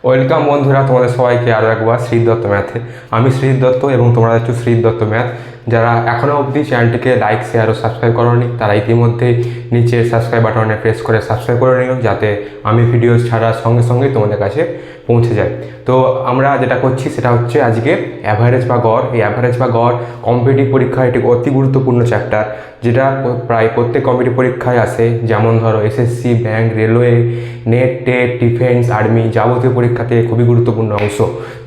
Welcome বন্ধুরা, তোমাদের সবাইকে আরও একবার শ্রীত দত্ত ম্যাথে। আমি শ্রীত দত্ত এবং তোমরা হচ্ছে শ্রীত দত্ত ম্যাথ। যারা এখনও অবধি চ্যানেলটিকে লাইক, শেয়ার ও সাবস্ক্রাইব করোনি তারা ইতিমধ্যে নিচে সাবস্ক্রাইব বাটনে প্রেস করে সাবস্ক্রাইব করে নিও, যাতে আমি ভিডিও ছাড়ার সঙ্গে সঙ্গেই তোমাদের কাছে পৌঁছে যায়। তো আমরা যেটা করছি সেটা হচ্ছে আজকে অ্যাভারেজ বা গড়। এই অ্যাভারেজ বা গড় কম্পিটিটিভ পরীক্ষায় এটি অতি গুরুত্বপূর্ণ চ্যাপ্টার, যেটা প্রায় প্রত্যেক কম্পিটিটিভ পরীক্ষায় আসে। যেমন ধরো SSC, bank, railway, net, TET, defence, army যাবতীয় পরীক্ষাতে খুবই গুরুত্বপূর্ণ অংশ।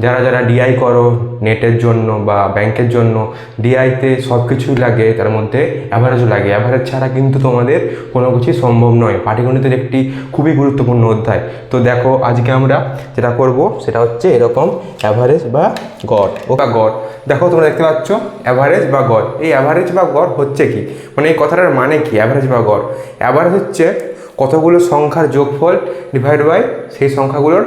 যারা যারা ডিআই করো নেটের জন্য বা ব্যাংকের জন্য, ডিআইতে সব কিছুই লাগে, তার মধ্যে অ্যাভারেজও লাগে। অ্যাভারেজ ছাড়া কিন্তু তোমাদের কোনো কিছুই সম্ভব নয়। পাটিগণিতের একটি খুবই গুরুত্বপূর্ণ অধ্যায়। তো দেখো আজকে আমরা যেটা করব সেটা হচ্ছে এরকম অ্যাভারেজ বা গড় গড়। দেখো তোমরা দেখতে পাচ্ছ অ্যাভারেজ বা গড়। এই অ্যাভারেজ বা গড় হচ্ছে কি, মানে এই কথাটার মানে কি অ্যাভারেজ বা গড়? অ্যাভারেজ হচ্ছে কতগুলো সংখ্যার যোগফল ডিভাইড বাই সেই সংখ্যাগুলোর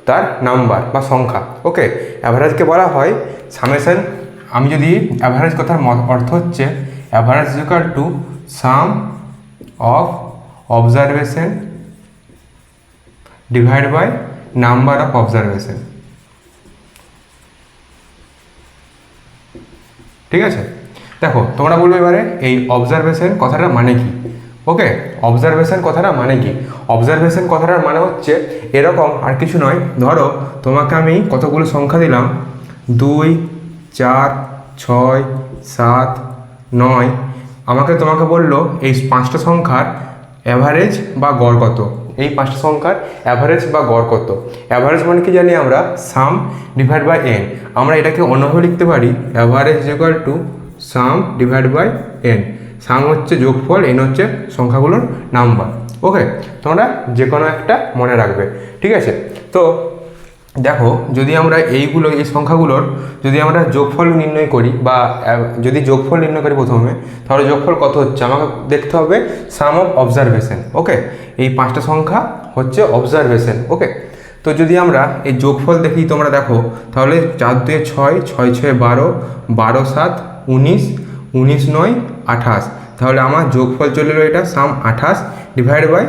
তার নাম্বার বা সংখ্যা। ওকে, অ্যাভারেজকে বলা হয় সামেশন। আমি যদি অ্যাভারেজ কথার অর্থ হচ্ছে average equal to sum of observation divide by number of observation. ঠিক আছে, দেখো তোমরা বলবে এবারে এই অবজারভেশন কথাটার মানে কি। ওকে, অবজারভেশন কথাটা মানে কি? অবজারভেশন কথাটার মানে হচ্ছে এরকম, আর কিছু নয়। ধরো তোমাকে আমি কতগুলো সংখ্যা দিলাম, 2, 4, 6, 7, 9। তোমাকে বললো এই 5টা সংখ্যার অ্যাভারেজ বা গড় কত। এই 5টা সংখ্যার অ্যাভারেজ বা গড় কত? অ্যাভারেজ মানে কি জানি আমরা, সাম ডিভাইড বাই এন। আমরা এটাকে অন্যভাবে লিখতে পারি, average equal to sum divide by N. Sum হচ্ছে যোগফল, এন হচ্ছে সংখ্যাগুলোর নাম্বার। ওকে, তোমরা যে কোনো একটা মনে রাখবে। ঠিক আছে, তো দেখো যদি আমরা এই সংখ্যাগুলোর যদি আমরা যোগফল নির্ণয় করি, বা যদি যোগফল নির্ণয় করি প্রথমে, তাহলে যোগফল কত হচ্ছে আমাকে দেখতে হবে সাম অফ অবজারভেশন। ওকে, এই 5টা সংখ্যা হচ্ছে অবজারভেশন। ওকে, তো যদি আমরা এই যোগফল দেখি, তোমরা দেখো তাহলে 4 2 6, 6 6 12, 12 7 19, 19 9 28। তাহলে আমার যোগফল চলে এলো এটা sum 28 divide by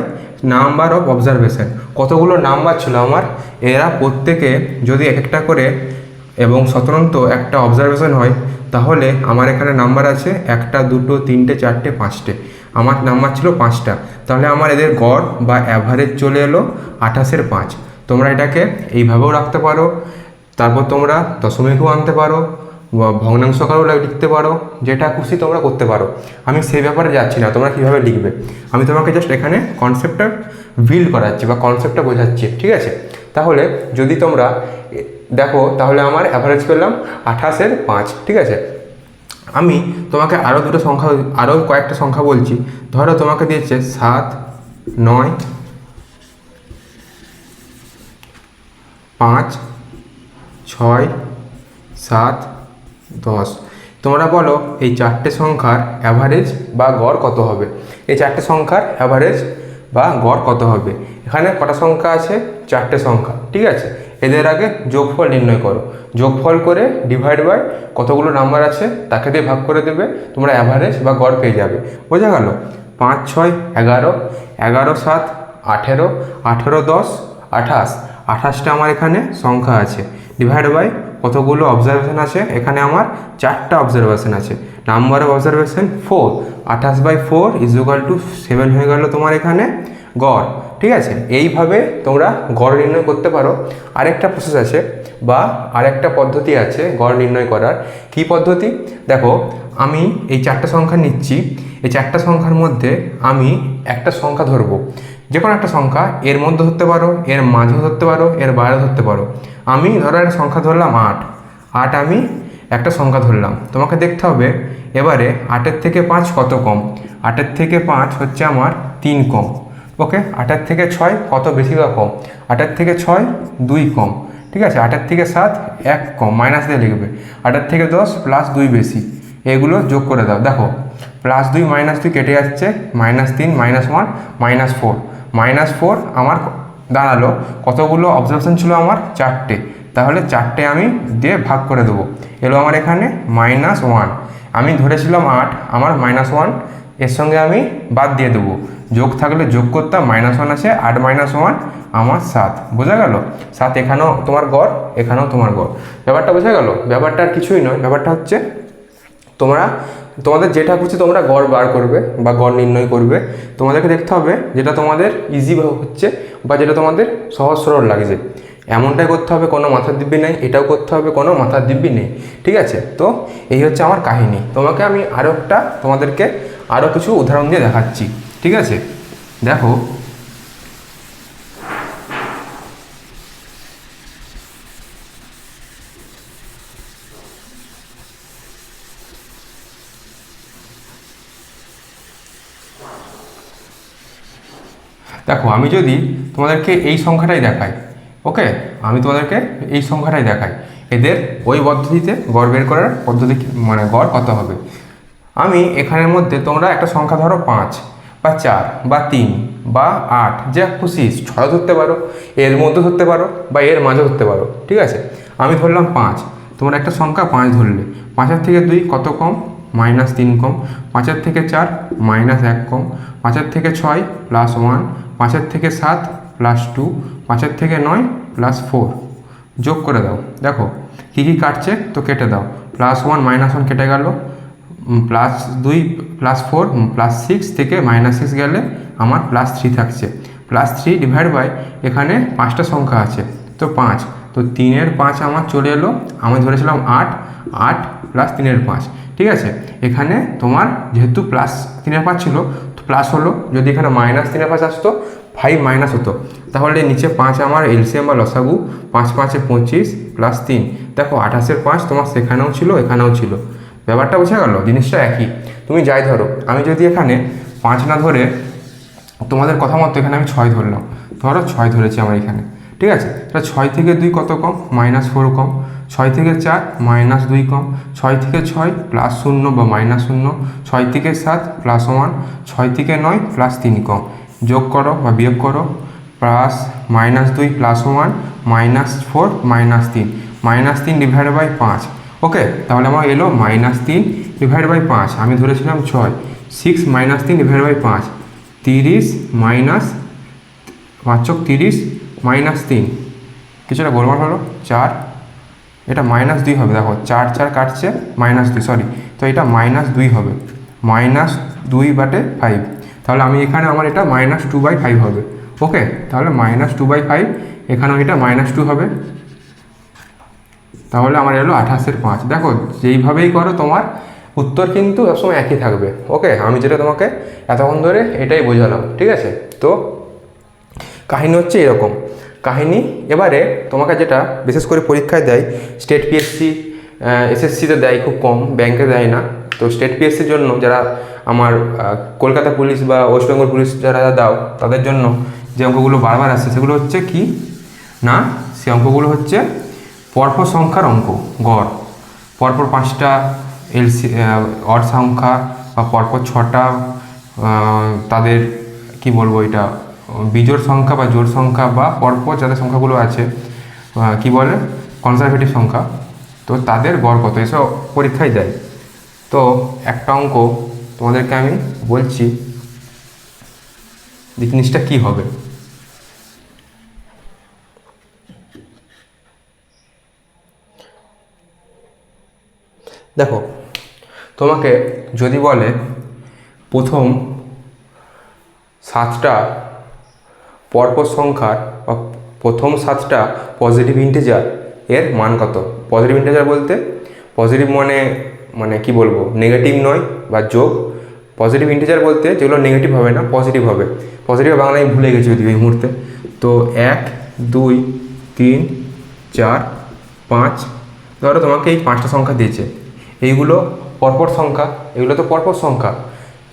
number of observation. কতগুলো নাম্বার ছিল আমার, এরা প্রত্যেকে যদি এক একটা করে এবং স্বতন্ত্র একটা অবজারভেশন হয়, তাহলে আমার এখানে নাম্বার আছে 1 2 3 4 5টে। আমার নাম্বার ছিল 5টা, তাহলে আমার এদের গড় বা অ্যাভারেজ চলে এলো 28-এর 5। তোমরা এটাকে এইভাবেও রাখতে পারো, তারপর তোমরা দশমিকও আনতে পারো, ভগ্নাংশকারও লিখতে পারো, যেটা খুশি তোমরা করতে পারো। আমি সেই ব্যাপারে যাচ্ছি না, তোমরা কীভাবে লিখবে আমি তোমাকে জাস্ট এখানে কনসেপ্টটা বিল্ড করাচ্ছি বা কনসেপ্টটা বোঝাচ্ছি। ঠিক আছে, তাহলে যদি তোমরা দেখো তাহলে আমার অ্যাভারেজ পেলাম 28-এর 5। ঠিক আছে, আমি তোমাকে আরও কয়েকটা সংখ্যা বলছি। ধরো তোমাকে দিয়েছে 7 9 5 6 7 10। তোমরা বলো এই 4টে সংখ্যার অ্যাভারেজ বা গড় কত হবে? এই 4টে সংখ্যার অ্যাভারেজ বা গড় কত হবে? এখানে কটা সংখ্যা আছে? 4টে সংখ্যা। ঠিক আছে, এদের আগে যোগফল নির্ণয় করো। যোগফল করে ডিভাইড বাই কতগুলো নাম্বার আছে তাকে দিয়ে ভাগ করে দেবে, তোমরা অ্যাভারেজ বা গড় পেয়ে যাবে। বোঝা গেল? 5 6 11, 11 7 18, 18 10 28। 28টা আমার এখানে সংখ্যা আছে, ডিভাইড বাই কতগুলো অবজারভেশন আছে, এখানে আমার 4টা অবজারভেশন আছে। Number of observation 4, 28/4 is equal two 7 হয়ে গেল তোমার এখানে গড়। ঠিক আছে, এইভাবে তোমরা গড় নির্ণয় করতে পারো। আরেকটা প্রসেস আছে বা আরেকটা পদ্ধতি আছে গড় নির্ণয় করার। কি পদ্ধতি? দেখো আমি এই 4টা সংখ্যা নিচ্ছি, এই 4টা সংখ্যার মধ্যে আমি একটা সংখ্যা ধরবো, যে কোনো একটা সংখ্যা, এর মধ্যে ধরতে পারো, এর মাঝেও ধরতে পারো, এর বাইরে ধরতে পারো। আমি ধরো একটা সংখ্যা ধরলাম 8, আমি একটা সংখ্যা ধরলাম। তোমাকে দেখতে হবে এবারে 8-এর থেকে 5 কত কম। 8-এর থেকে 5 হচ্ছে আমার 3 কম। ওকে, 8-এর থেকে 6 কত বেশি বা কম? 8-এর থেকে 6 2 কম। ঠিক আছে, 8-এর থেকে 7 1 কম, মাইনাস দিয়ে লিখবে। 8-এর থেকে 10 +2 বেশি। এগুলো যোগ করে দাও, দেখো +2 -2 কেটে যাচ্ছে, -3 -1 -4। -4 আমার দাঁড়ালো কতগুলো অবজারভেশন ছিল আমার? 4টে। তাহলে 4টে আমি দিয়ে ভাগ করে দেবো, এলো আমার এখানে -1। আমি ধরেছিলাম 8, আমার -1 এর সঙ্গে আমি বাদ দিয়ে দেবো, যোগ থাকলে যোগ করতাম, -1 আছে, 8 - 1 আমার 7, বোঝা গেল? 7 এখানেও তোমার গড়, এখানেও তোমার গড়। ব্যাপারটা বোঝা গেল? ব্যাপারটা আর কিছুই নয়, ব্যাপারটা হচ্ছে তোমাদের যেটা খুশি তোমরা গড় বার করবে বা গড় নির্ণয় করবে। তোমাদেরকে দেখতে হবে যেটা তোমাদের ইজি হচ্ছে বা যেটা তোমাদের সহজ সরল লাগছে, এমনটাই করতে হবে, কোনো মাথার দিব্যি নেই। এটাও করতে হবে, কোনো মাথার দিব্যি নেই, ঠিক আছে? তো এই হচ্ছে আমার কাহিনী। তোমাকে আমি তোমাদেরকে আরও কিছু উদাহরণ দিয়ে দেখাচ্ছি, ঠিক আছে? দেখো, আমি যদি তোমাদেরকে এই সংখ্যাটাই দেখাই, ওকে, আমি তোমাদেরকে এই সংখ্যাটাই দেখাই, এদের ওই পদ্ধতিতে গড় বের করার পদ্ধতি মানে গড় কত হবে। আমি এখানের মধ্যে তোমরা একটা সংখ্যা ধরো 5 বা 4 বা 3 বা 8, যা খুশি 6 ধরতে পারো, এর মধ্যে ধরতে পারো বা এর মাঝে ধরতে পারো, ঠিক আছে? আমি ধরলাম 5, তোমরা একটা সংখ্যা 5 ধরলে, 5-এর থেকে 2 কত কম? -3 কম। 5-এর থেকে 4 -1 কম। 5-এর থেকে 6 +1। 5-এর থেকে 7 +2। 5-এর থেকে 9 +4। যোগ করে দাও, দেখো কী কী কাটছে, তো কেটে দাও। +1 -1 কেটে গেল, +2 +4 +6 থেকে -6 গেলে আমার +3 থাকছে। +3 ডিভাইড বাই এখানে 5টা সংখ্যা আছে, তো 5, তো 3-এর 5 আমার চলে এলো। আমি ধরেছিলাম 8, 8 + 3-এর 5, ঠিক আছে? এখানে তোমার যেহেতু +3-এর 5 ছিল তো প্লাস হলো, যদি এখানে -3-এর 5 আসতো 5 মাইনাস হতো, তাহলে নিচে 5 আমার এলসিএম বা লসাগু, 5 5 25 +3, দেখো 28-এর 5 তোমার সেখানেও ছিল, এখানেও ছিল। ব্যাপারটা বোঝা গেল? জিনিসটা একই। তুমি যাই ধরো, আমি যদি এখানে 5 না ধরে তোমাদের কথা মতো এখানে আমি 6 ধরলাম, ধরো 6 ধরেছি আমার এখানে, ঠিক আছে? তাহলে 6 থেকে 2 কত কম? -4 কম। 6 থেকে 4 -2 কম। 6 থেকে 6 +0 বা -0। 6 থেকে 7 +1। 6 থেকে 9 +3 কম। যোগ করো বা বিয়োগ করো, +-2 +1 -4 -3, -3 ডিভাইড বাই 5, ওকে? তাহলে আমার এলো -3 ডিভাইড বাই 5, আমি ধরেছিলাম 6। 6 -3 ডিভাইড বাই 5, 30 মাইনাস 5-30 -3, কিছুটা গোলমাল হলো, 4, এটা -2 হবে। দেখো 4 4 কাটছে, -2, সরি, তো এটা -2 হবে, -2/5। তাহলে আমি এখানে আমার এটা -2/5 হবে, ওকে? তাহলে -2/5, এখানেও এটা -2 হবে। তাহলে আমার এলো 28-এর 5। দেখো যেইভাবেই করো তোমার উত্তর কিন্তু সবসময় একই থাকবে, ওকে? আমি যেটা তোমাকে এতক্ষণ ধরে এটাই বোঝালাম, ঠিক আছে? তো কাহিনী হচ্ছে এরকম কাহিনী। এবারে তোমাকে যেটা বিশেষ করে পরীক্ষায় দেয়, স্টেট পিএসসি, এসএসসিতে দেয় খুব কম, ব্যাংকে দেয় না। তো স্টেট পিএসসির জন্য যারা আমার কলকাতা পুলিশ বা ওয়েস্ট বেঙ্গল পুলিশ যারা দাও, তাদের জন্য যে অঙ্কগুলো বারবার আসছে সেগুলো হচ্ছে কি না, সেই অঙ্কগুলো হচ্ছে পরপর সংখ্যার অঙ্ক, গড়, পরপর 5টা অড সংখ্যা বা পরপর 6টা তাদের কি বলবো, এটা বিজোড় সংখ্যা বা জোড় সংখ্যা বা পরপর যাদের সংখ্যাগুলো আছে কি বলে কনজারভেটিভ সংখ্যা, তো তাদের গড় কত, এসব পরীক্ষায় দেয়। তো একটা অঙ্ক তোমাদেরকে আমি বলছি, জিনিসটা কি হবে। দেখো তোমাকে যদি বলে প্রথম 7টা পরপর সংখ্যার বা প্রথম 7টা পজিটিভ ইন্টিজার এর মান কত। পজিটিভ ইন্টিজার বলতে পজিটিভ মানে কি বলবো, নেগেটিভ নয় বা যোগ। পজিটিভ ইন্টিজার বলতে যেগুলো নেগেটিভ হবে না, পজিটিভ হবে। পজিটিভ বাংলায় ভুলে গেছি যদি এই মুহূর্তে। তো 1 2 3 4 5, ধরো তোমাকে এই 5টা সংখ্যা দিয়েছে, এইগুলো পরপর সংখ্যা, এগুলো তো পরপর সংখ্যা,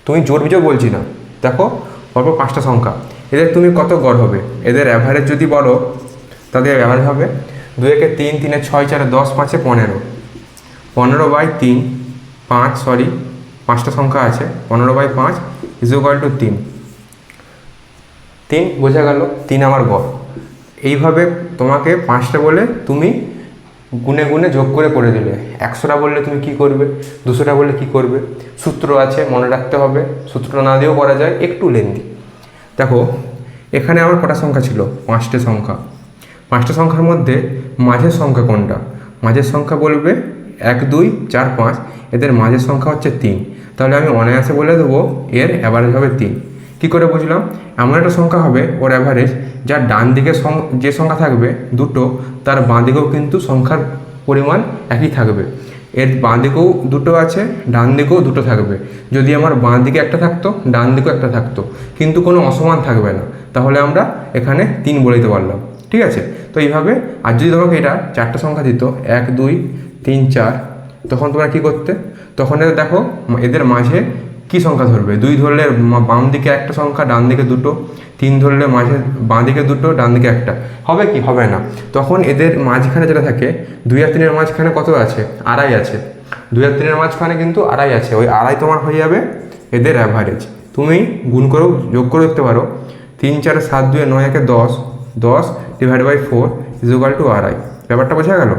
তুমি জোড় বিজোড় বলছি না। দেখো পরপর 5টা সংখ্যা, এদের তুমি কত গড় হবে, এদের অ্যাভারেজ যদি বলো তাদের অ্যাভারেজ হবে 2 একে 3, 3 এ 6, 4 এ 10, 5 এ 15, 15/3, 5, সরি 5টা সংখ্যা আছে, 15/5 = 3। 3 বোঝা গেল, 3 আমার গড়। এইভাবে তোমাকে 5টা বলে তুমি গুনে গুনে যোগ করে করে দিলে। 100টা বললে তুমি কি করবে, 200টা বললে কি করবে, সূত্র আছে মনে রাখতে হবে, সূত্র না দিয়েও করা যায়, একটু লেন্দি। দেখো এখানে আমার কটা সংখ্যা ছিল? 5টে সংখ্যা। 5টে সংখ্যার মধ্যে মাঝের সংখ্যা কোনটা? মাঝের সংখ্যা বলবে 1 2 4 5, এদের মাঝের সংখ্যা হচ্ছে 3। তাহলে আমি অনায়াসে বলে দেবো এর অ্যাভারেজ হবে 3। কী করে বুঝলাম? এমন একটা সংখ্যা হবে ওর অ্যাভারেজ, যার ডান দিকে যে সংখ্যা থাকবে দুটো, তার বাঁ দিকেও কিন্তু সংখ্যার পরিমাণ একই থাকবে। এর বাঁ দিকেও দুটো আছে, ডান দিকেও দুটো থাকবে। যদি আমার বাঁ দিকে একটা থাকতো, ডান দিকেও একটা থাকতো, কিন্তু কোনো অসমান থাকবে না, তাহলে আমরা এখানে 3 বলে দিতে পারলাম। ঠিক আছে? তো এইভাবে। আর যদি তোমাকে এটা 4টে সংখ্যা দিত, 1 2 3 4, তখন তোমরা কী করতে? তখন দেখো এদের মাঝে কী সংখ্যা ধরবে। 2 ধরলে বাম দিকে একটা সংখ্যা, ডান দিকে দুটো। 3 ধরলে মাঝে বাঁ দিকে দুটো, ডান দিকে একটা। হবে কি? হবে না। তখন এদের মাঝখানে যেটা থাকে, 2 আর 3-এর মাঝখানে কত আছে? আড়াই আছে। 2 আর 3-এর মাঝখানে কিন্তু আড়াই আছে। ওই আড়াই তোমার হয়ে যাবে এদের অ্যাভারেজ। তুমি গুণ করেও যোগ করে দেখতে পারো। 3 4 7 2 9 1 10, 10 ডিভাইড বাই 4 ইকুয়াল টু আড়াই। ব্যাপারটা বোঝা গেল?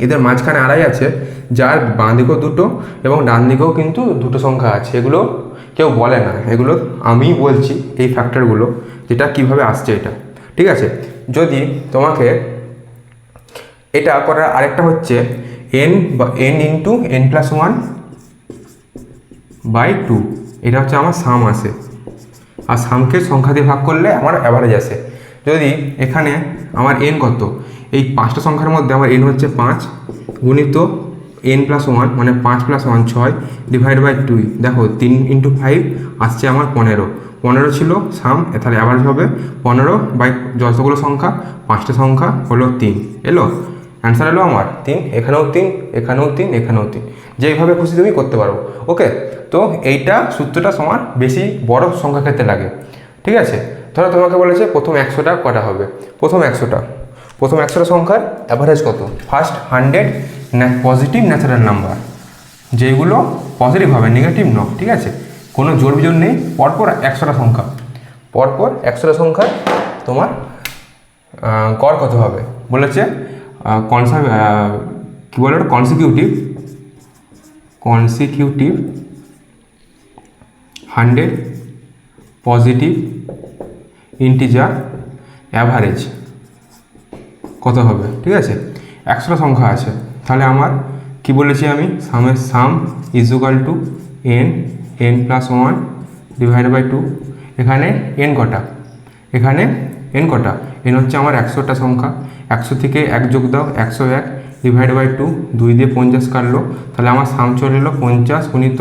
এদের মাঝখানে আড়াই আছে, যার বাঁ দিকেও দুটো এবং ডান দিকেও কিন্তু দুটো সংখ্যা আছে। এগুলো কেউ বলে না, এগুলো আমি বলছি এই ফ্যাক্টরগুলো, যেটা কিভাবে আসছে এটা। ঠিক আছে? যদি তোমাকে এটা করার আরেকটা হচ্ছে n ইন্টু n+1 বাই 2। এটা হচ্ছে আমার সাম আসে, আর সামকে সংখ্যা দিয়ে ভাগ করলে আমার অ্যাভারেজ আসে। যদি এখানে আমার n কত, এই 5টা সংখ্যার মধ্যে আমার n হচ্ছে 5 গুণিত n+1 মানে 5 + 1 6 ডিভাইড বাই 2। দেখো 3 ইন্টু 5 আসছে আমার 15। 15 ছিল সাম, তাহলে অ্যাভারেজ হবে 15 বাই যতগুলো সংখ্যা, 5টা সংখ্যা হলো 3। এলো অ্যান্সার, এলো আমার 3। এখানেও 3, এখানেও 3, এখানেও 3। যেইভাবে খুশি তুমি করতে পারো। ওকে? তো এইটা সূত্রটা তোমার বেশি বড় সংখ্যা ক্ষেত্রে লাগে। ঠিক আছে? ধরো তোমাকে বলেছে প্রথম 100টা কটা হবে। প্রথম 100টা সংখ্যার অ্যাভারেজ কত? ফার্স্ট 100 পজিটিভ ন্যাচারাল নাম্বার, যেগুলো পজিটিভ হবে, নেগেটিভ ন। ঠিক আছে? কোনো জোর বিজোর নেই। পরপর 100টা সংখ্যা, পরপর 100টা সংখ্যার তোমার গড় কত হবে বলেছে? কী বলে ওটা? কনসিকিউটিভ 100 পজিটিভ ইন্টিজার অ্যাভারেজ কত হবে। ঠিক আছে? 100টা সংখ্যা আছে, তাহলে আমার কি বলেছি আমি? Sum is equal to n+1 divide by 2। এখানে n কটা? এখানে n কটা? n হচ্ছে আমার 100টা সংখ্যা। 100 থেকে 1 যোগ দাও, 101 ডিভাইড বাই 2। 2 দিয়ে 50 কাটলো, তাহলে আমার সাম চলে এলো 50 গুণিত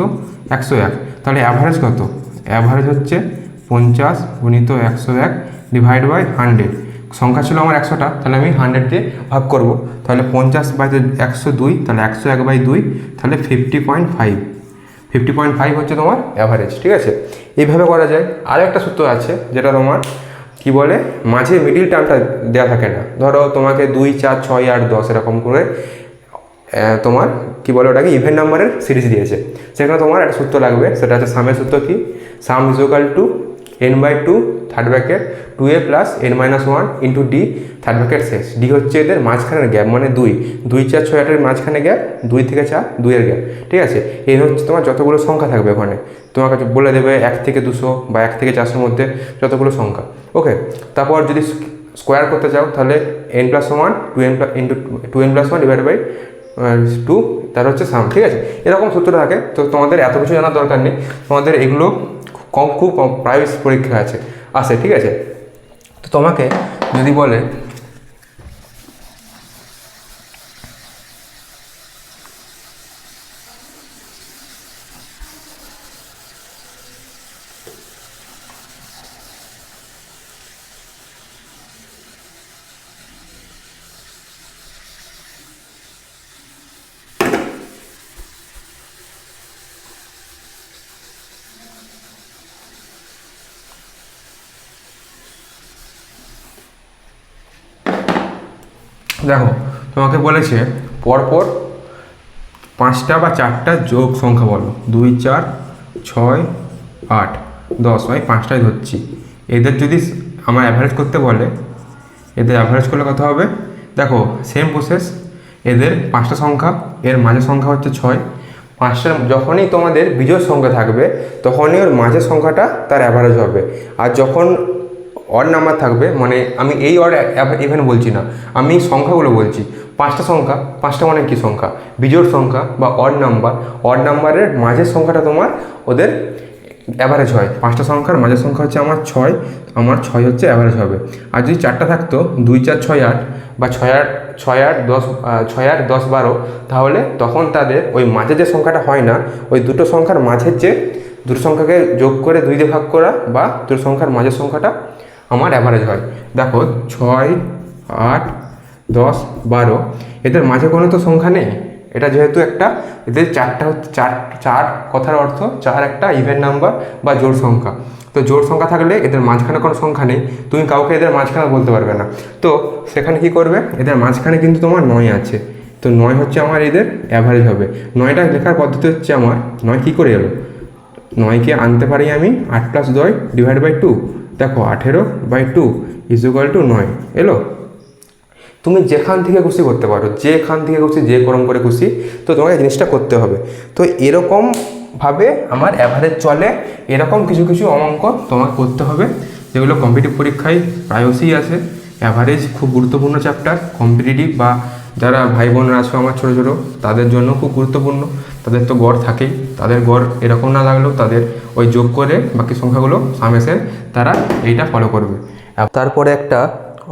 101। তাহলে অ্যাভারেজ কত? অ্যাভারেজ হচ্ছে 50 গুণিত 101 ডিভাইড বাই 100। সংখ্যা ছিল আমার 100টা, তাহলে আমি 100 দিয়ে ভাগ করব। তাহলে 50 বাই 102, তাহলে 101 বাই 2, তাহলে 50.5। 50.5 হচ্ছে তোমার অ্যাভারেজ। ঠিক আছে? এইভাবে করা যায়। আরও একটা সূত্র আছে, যেটা তোমার কি বলে, মাঝে মিডিল টার্মটা দেওয়া থাকে না। ধরো তোমাকে 2 4 6 8 10 এরকম করে তোমার কি বলে ওটাকে ইভেন নাম্বারের সিরিজ দিয়েছে। সেখানে তোমার একটা সূত্র লাগবে, সেটা হচ্ছে সামের সূত্র। কি? সাম is equal two n/2 third bracket 2a plus n-1 into D third bracket শেষ। ডি হচ্ছে এদের মাঝখানের গ্যাপ, মানে 2 4 6 8-এর মাঝখানে গ্যাপ, 2 থেকে 4 2-এর গ্যাপ। ঠিক আছে? এই হচ্ছে তোমার যতগুলো সংখ্যা থাকবে ওখানে, তোমাকে বলে দেবে 1 থেকে 200 বা 1 থেকে 400-এর মধ্যে যতগুলো সংখ্যা। ওকে? তারপর যদি স্কোয়ার করতে চাও, তাহলে n+1 2n+1 ডিভাইড বাই 2, তার হচ্ছে সাম। ঠিক আছে? এরকম সূত্র থাকে। তো তোমাদের এত কিছু জানার দরকার নেই, তোমাদের এগুলো খুব কম প্রাইভেট পরীক্ষা আসে। ঠিক আছে? তো তোমাকে যদি বলে দেখো তোমাকে বলেছে পরপর 5টা বা 4টা যোগ সংখ্যা বলো। 2 4 6 8 10, আমি 5টাই ধরছি। এদের যদি আমার অ্যাভারেজ করতে বলে, এদের অ্যাভারেজ করলে কত হবে? দেখো সেম প্রসেস। এদের 5টা সংখ্যা, এর মাঝের সংখ্যা হচ্ছে 6। 5টার যখনই তোমাদের বিজোড় সংখ্যা থাকবে, তখনই ওর মাঝের সংখ্যাটা তার অ্যাভারেজ হবে। আর যখন অড নাম্বার থাকবে, মানে আমি এই অড ইভেন বলছি না, আমি সংখ্যাগুলো বলছি। 5টা সংখ্যা, 5টা মানে কি সংখ্যা, বিজোড় সংখ্যা বা অড নাম্বার। অড নাম্বারের মাঝের সংখ্যাটা তোমার ওদের অ্যাভারেজ হয়। 5টা সংখ্যার মাঝের সংখ্যা হচ্ছে আমার 6, আমার 6 হচ্ছে অ্যাভারেজ হবে। আর যদি 4টা থাকতো 2 4 6 8 বা 6 8 6 8 10 6 8 10 12, তাহলে তখন তাদের ওই মাঝে যে সংখ্যাটা হয় না, ওই দুটো সংখ্যার মাঝের যে দুটো সংখ্যাকে যোগ করে 2 দিয়ে ভাগ করা বা দুটো সংখ্যার মাঝের সংখ্যাটা আমার অ্যাভারেজ হয়। দেখো 6 8 10 12, এদের মাঝে কোনো তো সংখ্যা নেই। এটা যেহেতু একটা, এদের চারটা হচ্ছে চার কথার অর্থ 4 একটা ইভেন নাম্বার বা জোড় সংখ্যা। তো জোড় সংখ্যা থাকলে এদের মাঝখানে কোনো সংখ্যা নেই, তুমি কাউকে এদের মাঝখানে বলতে পারবে না। তো সেখানে কি করবে, এদের মাঝখানে কিন্তু তোমার 9 আছে, তো 9 হচ্ছে আমার এদের অ্যাভারেজ হবে। 9টা লেখার পদ্ধতি হচ্ছে আমার 9 কী করে এলো, 9কে আনতে পারি আমি 8 + 2 ডিভাইড বাই 2। দেখো 18/2 = 9 এলো। তুমি যেখান থেকে খুশি করতে পারো, যেখান থেকে খুশি, যে ক্রম করে খুশি, তো তোমাকে জিনিসটা করতে হবে। তো এরকমভাবে আমার অ্যাভারেজ চলে, এরকম কিছু কিছু অঙ্ক তোমাকে করতে হবে, যেগুলো কম্পিটিটিভ পরীক্ষায় প্রায়শই আসে। অ্যাভারেজ খুব গুরুত্বপূর্ণ চ্যাপ্টার, কম্পিটিটিভ বা যারা ভাই বোনরা আছো আমার ছোটো ছোটো, তাদের জন্য খুব গুরুত্বপূর্ণ। তাদের তো গড় থাকেই, তাদের গড় এরকম না লাগলেও তাদের ওই যোগ করে বাকি সংখ্যাগুলো সামেশন তারা এইটা ফলো করবে। তারপরে একটা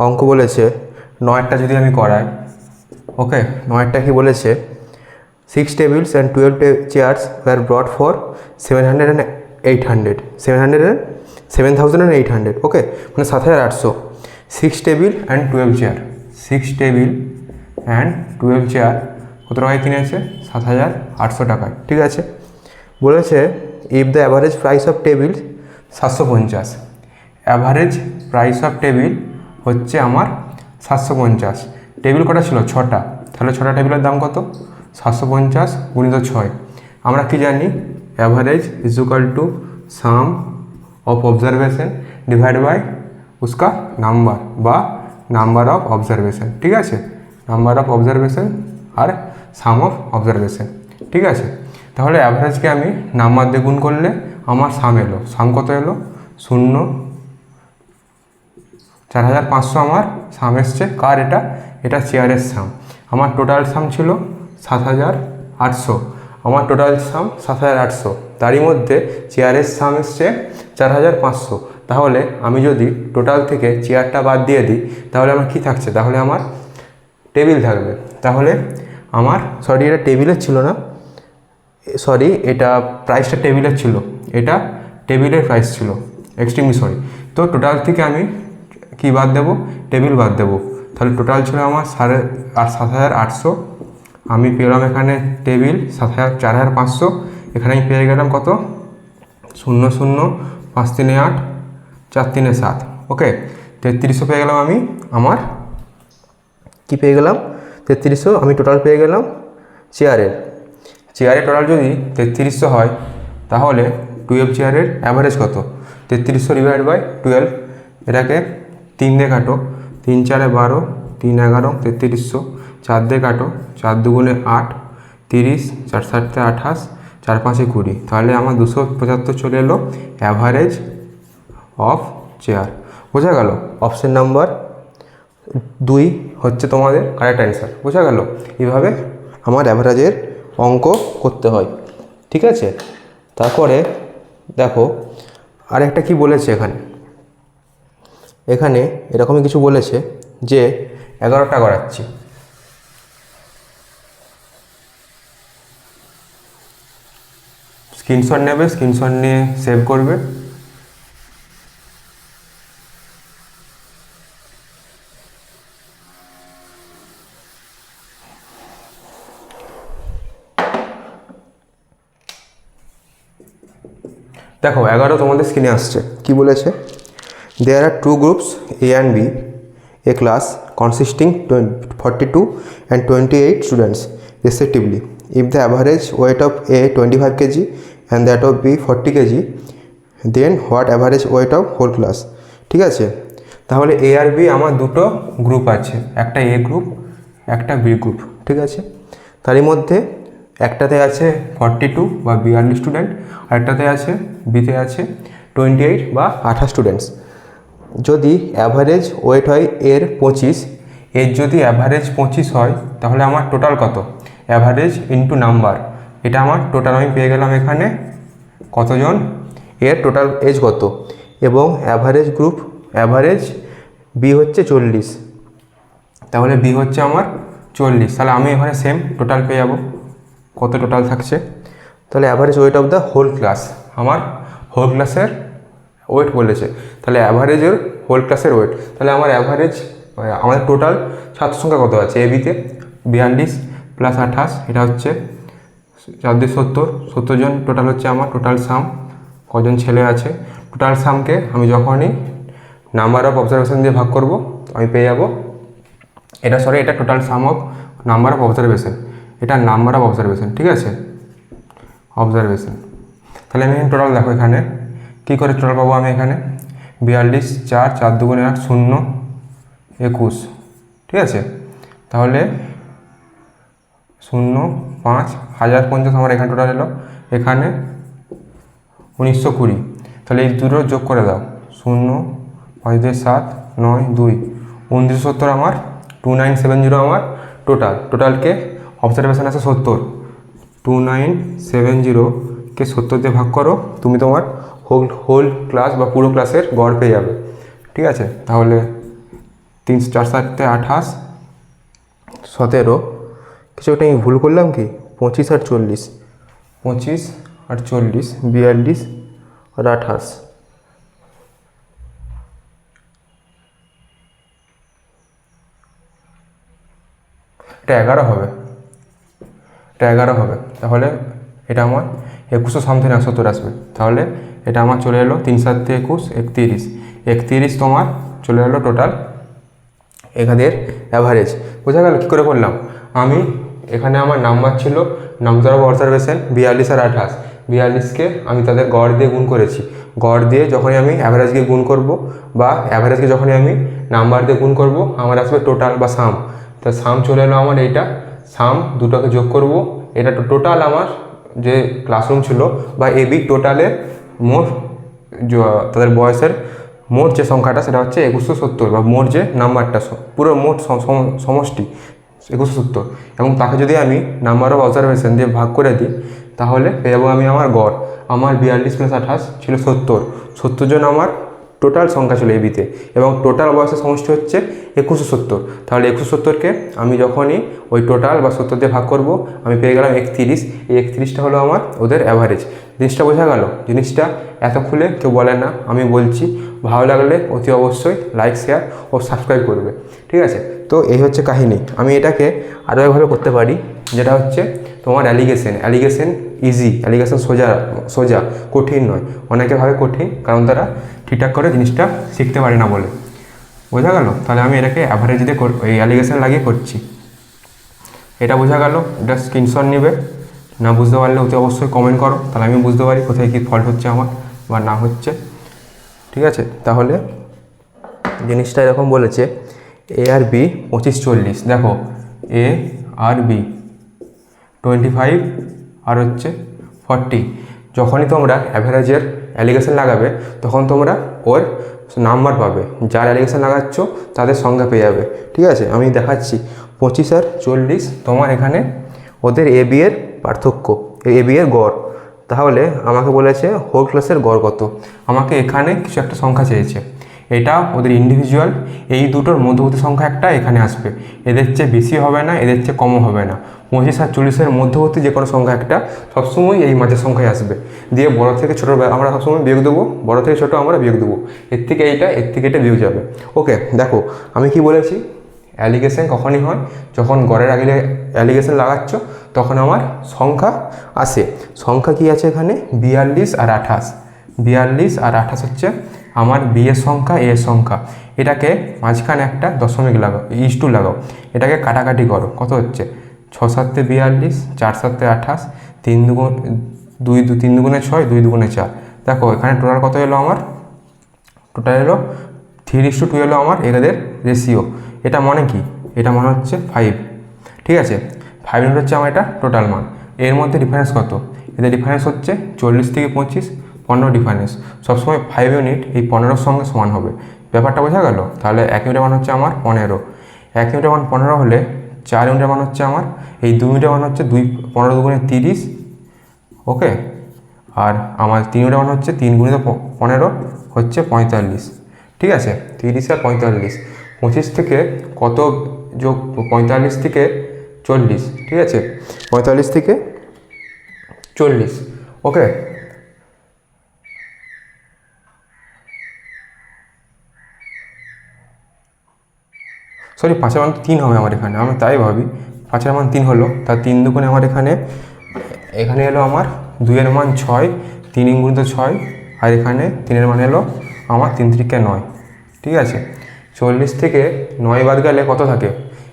অঙ্ক বলেছে 9টা যদি আমি করাই, ওকে, 9টা কি বলেছে, 6 tables and 12 chairs were brought for 700 and 800 7,800, ওকে, মানে 7,800। 6 table and 12 chair, 6 table and 12 chair কত টাকায় কিনেছে, 7,800 টাকায়, ঠিক আছে। বলেছে if the average price of table 750, average price of table হচ্ছে আমার 750। টেবিল কটা ছিল, 6টা, তাহলে 6টা টেবিলের দাম কত, 750 × 6। আমরা কি জানি, average = sum of observation divide by উসকা নাম্বার বা নাম্বার অফ অবজারভেশন, ঠিক আছে, নাম্বার অফ অবজারভেশন আর সাম অফ অবজারভেশন, ঠিক আছে। তাহলে অ্যাভারেজকে আমি নাম্বার দিয়ে গুণ করলে আমার সাম এলো, সাম কত এলো, 0, 4,500 আমার সাম এসছে। কার এটা, এটা চেয়ারের সাম। আমার টোটাল সাম ছিল 7,800, আমার টোটাল সাম 7,800, তারই মধ্যে চেয়ারের সাম এসছে 4,500। তাহলে আমি যদি টোটাল থেকে চেয়ারটা বাদ দিয়ে দিই, তাহলে আমার কী থাকছে, তাহলে আমার টেবিল থাকবে। তাহলে আমার সরি, এটা টেবিলের ছিল না, সরি, এটা প্রাইসটা টেবিলের ছিল, এটা টেবিলের প্রাইস ছিল, এক্সট্রিমলি সরি। তো টোটাল থেকে আমি কি বাদ দেবো, টেবিল বাদ দেবো। তাহলে টোটাল ছিল আমার 7,800, আমি পেলাম এখানে টেবিল 4,500, এখানে আমি পেয়ে গেলাম কত, 0 0 5 3 8 4 3 7, ওকে, 3300 পেয়ে গেলাম আমি। আমার কি পেয়ে গেলাম, 3300 আমি টোটাল পেয়ে গেলাম চেয়ারের। টোটাল যদি 3300 হয়, তাহলে 12 চেয়ারের অ্যাভারেজ কত, 3300 ডিভাইড বাই 12, এটাকে 3 দিয়ে কাটো, 3 4 12, 3 11 3300, 4 দিয়ে কাটো, 4 2 8, 30, 4 7 28, 4 5 20, তাহলে আমার 275 চলে এলো অ্যাভারেজ অফ চেয়ার। বোঝা গেল, অপশন নাম্বার 2 হচ্ছে তোমাদের কারেক্ট অ্যান্সার। বোঝা গেল, এইভাবে আমার অ্যাভারেজের অঙ্ক করতে হয়, ঠিক আছে। তারপরে দেখো আরেকটা কি বলেছে এখানে এরকমই কিছু বলেছে যে 11টা করাচ্ছি, স্ক্রিনশট নেবে, স্ক্রিনশট নিয়ে সেভ করবে। দেখো 11 তোমাদের স্ক্রিনে আসছে, কি বলেছে, দেয়ার আর 2 groups A and B, a class consisting 42 and 28 students respectively. If the average weight of A 25 kg and that of B 40 kg, then what average weight of whole class? ঠিক আছে, তাহলে A আর B আমার দুটো group আছে, একটা A group, একটা B group, ঠিক আছে। তারই মধ্যে একটাতে আছে 42 বা 42 স্টুডেন্ট, আরেকটাতে আছে বিতে আছে 28 বা 28 স্টুডেন্টস। যদি অ্যাভারেজ ওয়েট হয় এর 25, এর যদি অ্যাভারেজ 25 হয় তাহলে আমার টোটাল কত, অ্যাভারেজ ইন্টু নাম্বার, এটা আমার টোটাল আমি পেয়ে গেলাম এখানে কতজন, এর টোটাল এজ কত, এবং অ্যাভারেজ গ্রুপ অ্যাভারেজ বি হচ্ছে 40, তাহলে বি হচ্ছে আমার 40, তাহলে আমি এখানে সেম টোটাল পেয়ে যাবো, কত টোটাল থাকছে, তাহলে average weight of the whole class, আমার হোল ক্লাসের ওয়েট বলেছে, তাহলে অ্যাভারেজের হোল ক্লাসের ওয়েট, তাহলে আমার অ্যাভারেজ আমাদের টোটাল ছাত্র সংখ্যা কত আছে এ বিতে, 42 প্লাস 28, এটা হচ্ছে 70 জন টোটাল হচ্ছে আমার টোটাল সাম, কজন ছেলে আছে, টোটাল সামকে আমি যখনই নাম্বার অফ অবজারভেশন দিয়ে ভাগ করব আমি পেয়ে যাব, এটা এটা total some of number of observation, এটা নাম্বার অফ অবজারভেশন, ঠিক আছে, অবজারভেশন, তাহলে আমি টোটাল দেখো এখানে কী করে টোটাল পাবো, আমি এখানে 42, 4, 4 দুগুণে 8, 0, 21, ঠিক আছে, তাহলে 0, 5, 1050 আমার এখানে টোটাল এলো, এখানে 1920, তাহলে এই দুটো যোগ করে দাও, 0, 5, 2, 7, 9, 2, 2970 আমার 2970 আমার টোটালকে অবজারভেশন আছে 70, 2970কে 70 দিয়ে ভাগ করো, তুমি তোমার হোল ক্লাস বা পুরো ক্লাসের গড় পেয়ে যাবে, ঠিক আছে, তাহলে 3, 4, 7, 28, 17, কিছু একটা আমি ভুল করলাম কি, 25 আর 40, 42 আর 28, এটা 11 হবে, এটা 11 হবে, তাহলে এটা আমার 2100 সামথিং 71 আসবে, তাহলে এটা আমার চলে এলো 3, 7, 21, 31 তোমার চলে এলো টোটাল এখানের অ্যাভারেজ, বোঝা গেল কী করে করলাম, আমি এখানে আমার নাম্বার ছিল নাম্বার অফ অবজারভেশন 42 আর 28, 42কে আমি তাদের গড় দিয়ে গুণ করেছি, গড় দিয়ে যখনই আমি অ্যাভারেজকে গুণ করব বা অ্যাভারেজকে যখনই আমি নাম্বার দিয়ে গুণ করব আমার আসবে টোটাল বা সাম, তা সাম চলে এলো আমার এইটা, সাম দুটোকে যোগ করব, এটা টোটাল আমার যে ক্লাসরুম ছিল বা এবি টোটালের মোট তাদের বয়সের মোট যে সংখ্যাটা সেটা হচ্ছে 2170, বা মোট যে নাম্বারটা পুরো মোট সমষ্টি 2170, এবং তাকে যদি আমি নাম্বার অফ অবজারভেশন দিয়ে ভাগ করে দিই তাহলে পেয়ে যাবো আমি আমার গড়, আমার 42 প্লাস 28 ছিল 70 জন আমার টোটাল সংখ্যা ছিল এবিতে, এবং টোটাল বয়সের সমষ্টি হচ্ছে 2170, তাহলে 2170কে আমি যখনই ওই টোটাল বা 70 দিয়ে ভাগ করব আমি পেয়ে গেলাম 31, এই 31টা হলো আমার ওদের অ্যাভারেজ, জিনিসটা বোঝা গেল, জিনিসটা এত খুলে কেউ বলে না, আমি বলছি, ভালো লাগলে অতি অবশ্যই লাইক, শেয়ার ও সাবস্ক্রাইব করবে, ঠিক আছে, তো এই হচ্ছে কাহিনী, আমি এটাকে আরও একভাবে করতে পারি, যেটা হচ্ছে তোমার অ্যালিগেশন ইজি, অ্যালিগেশন সোজা, কঠিন নয়, অনেকে ভাবে কঠিন কারণ তারা ঠিকঠাক করে জিনিসটা শিখতে পারে না বলে, বোঝা গেল, তাহলে আমি এটাকে অ্যাভারেজ দিয়ে এই অ্যালিগেশন লাগিয়ে করছি, এটা বোঝা গেল, এটা স্ক্রিনশট নেবে, না বুঝতে পারলে অতি অবশ্যই কমেন্ট করো, তাহলে আমি বুঝতে পারি কোথায় কী ফল্ট হচ্ছে আমার বা না হচ্ছে, ঠিক আছে, তাহলে জিনিসটা এরকম বলেছে এ আর বি 25, 40, দেখো এ আর বি 25 আর হচ্ছে 40, যখনই তোমরা অ্যাভারেজের অ্যালিগেশন লাগাবে তখন তোমরা ওর নাম্বার পাবে, যার অ্যালিগেশন লাগাচ্ছ তাদের সংখ্যা পেয়ে যাবে, ঠিক আছে, আমি দেখাচ্ছি 25 আর 40 তোমার এখানে ওদের এ বি এর পার্থক্য, এ বি এর গড়, তাহলে আমাকে বলেছে হোল ক্লাসের গড় কত, আমাকে এখানে কিছু একটা সংখ্যা চেয়েছে, এটা ওদের ইন্ডিভিজুয়াল, এই দুটোর মধ্যবর্তী সংখ্যা একটা এখানে আসবে, এদের চেয়ে বেশি হবে না, এদের চেয়ে কমও হবে না, 25 আর 40-এর মধ্যবর্তী যে কোনো সংখ্যা একটা সবসময় এই মাঝের সংখ্যায় আসবে, দিয়ে বড় থেকে ছোটো আমরা সবসময় বিয়োগ দেবো, বড় থেকে ছোটো আমরা বিয়োগ দেবো, এর থেকে এটা বিয়োগ যাবে, ওকে, দেখো আমি কি বলেছি, অ্যালিগেশন কখনই হয় যখন গড়ের আগে অ্যালিগেশন লাগাচ্ছ তখন আমার সংখ্যা আসে, সংখ্যা কি আছে এখানে 42 আর 28, 42 আর 28 হচ্ছে আমার বি এর সংখ্যা, এ এর সংখ্যা, এটাকে মাঝখানে একটা দশমিক লাগাও, ইস টু লাগাও, এটাকে কাটাকাটি করো, কত হচ্ছে 6 7 42, 4 7 28, 3 দুগুণে 6, 2 দুগুণে 4, দেখো এখানে টোটাল কত এলো আমার, টোটাল এলো 3:2 এলো আমার এদের রেশিও, এটা মানে কি, এটা মানে হচ্ছে 5, ঠিক আছে, 5 ইউনিট হচ্ছে আমার এটা টোটাল মান, এর মধ্যে ডিফারেন্স কত, এদের ডিফারেন্স হচ্ছে 40 থেকে 25, 15 ডিফারেন্স, সবসময় 5 ইউনিট এই 15-র সঙ্গে সমান হবে, ব্যাপারটা বোঝা গেল? তাহলে 1 ইউনিটের মান হচ্ছে আমার 15, 1 ইউনিটের মান 15 হলে 4 ইউনিটের মান হচ্ছে আমার, এই 2 ইউনিটের মান হচ্ছে 15 দুগুণে 30, ওকে। আর আমার 3 ইউনিটের মান হচ্ছে 3 গুণিত 15 হচ্ছে 45, ঠিক আছে। 30 আর 45, 25 থেকে কত যোগ 45 থেকে 40, ঠিক আছে, 45 থেকে 40, ওকে। সরি, 5-এর মান 3 হবে আমার এখানে, আমি তাই ভাবি 5-এর মান 3 হলো, তার 3 দুগুণে আমার এখানে এলো আমার 2-এর মান 6, 3 গুণিত 6, আর এখানে 3-এর মান এলো আমার 3 3 9, ঠিক আছে। 40 থেকে 9 বাদ গেলে কত থাকে?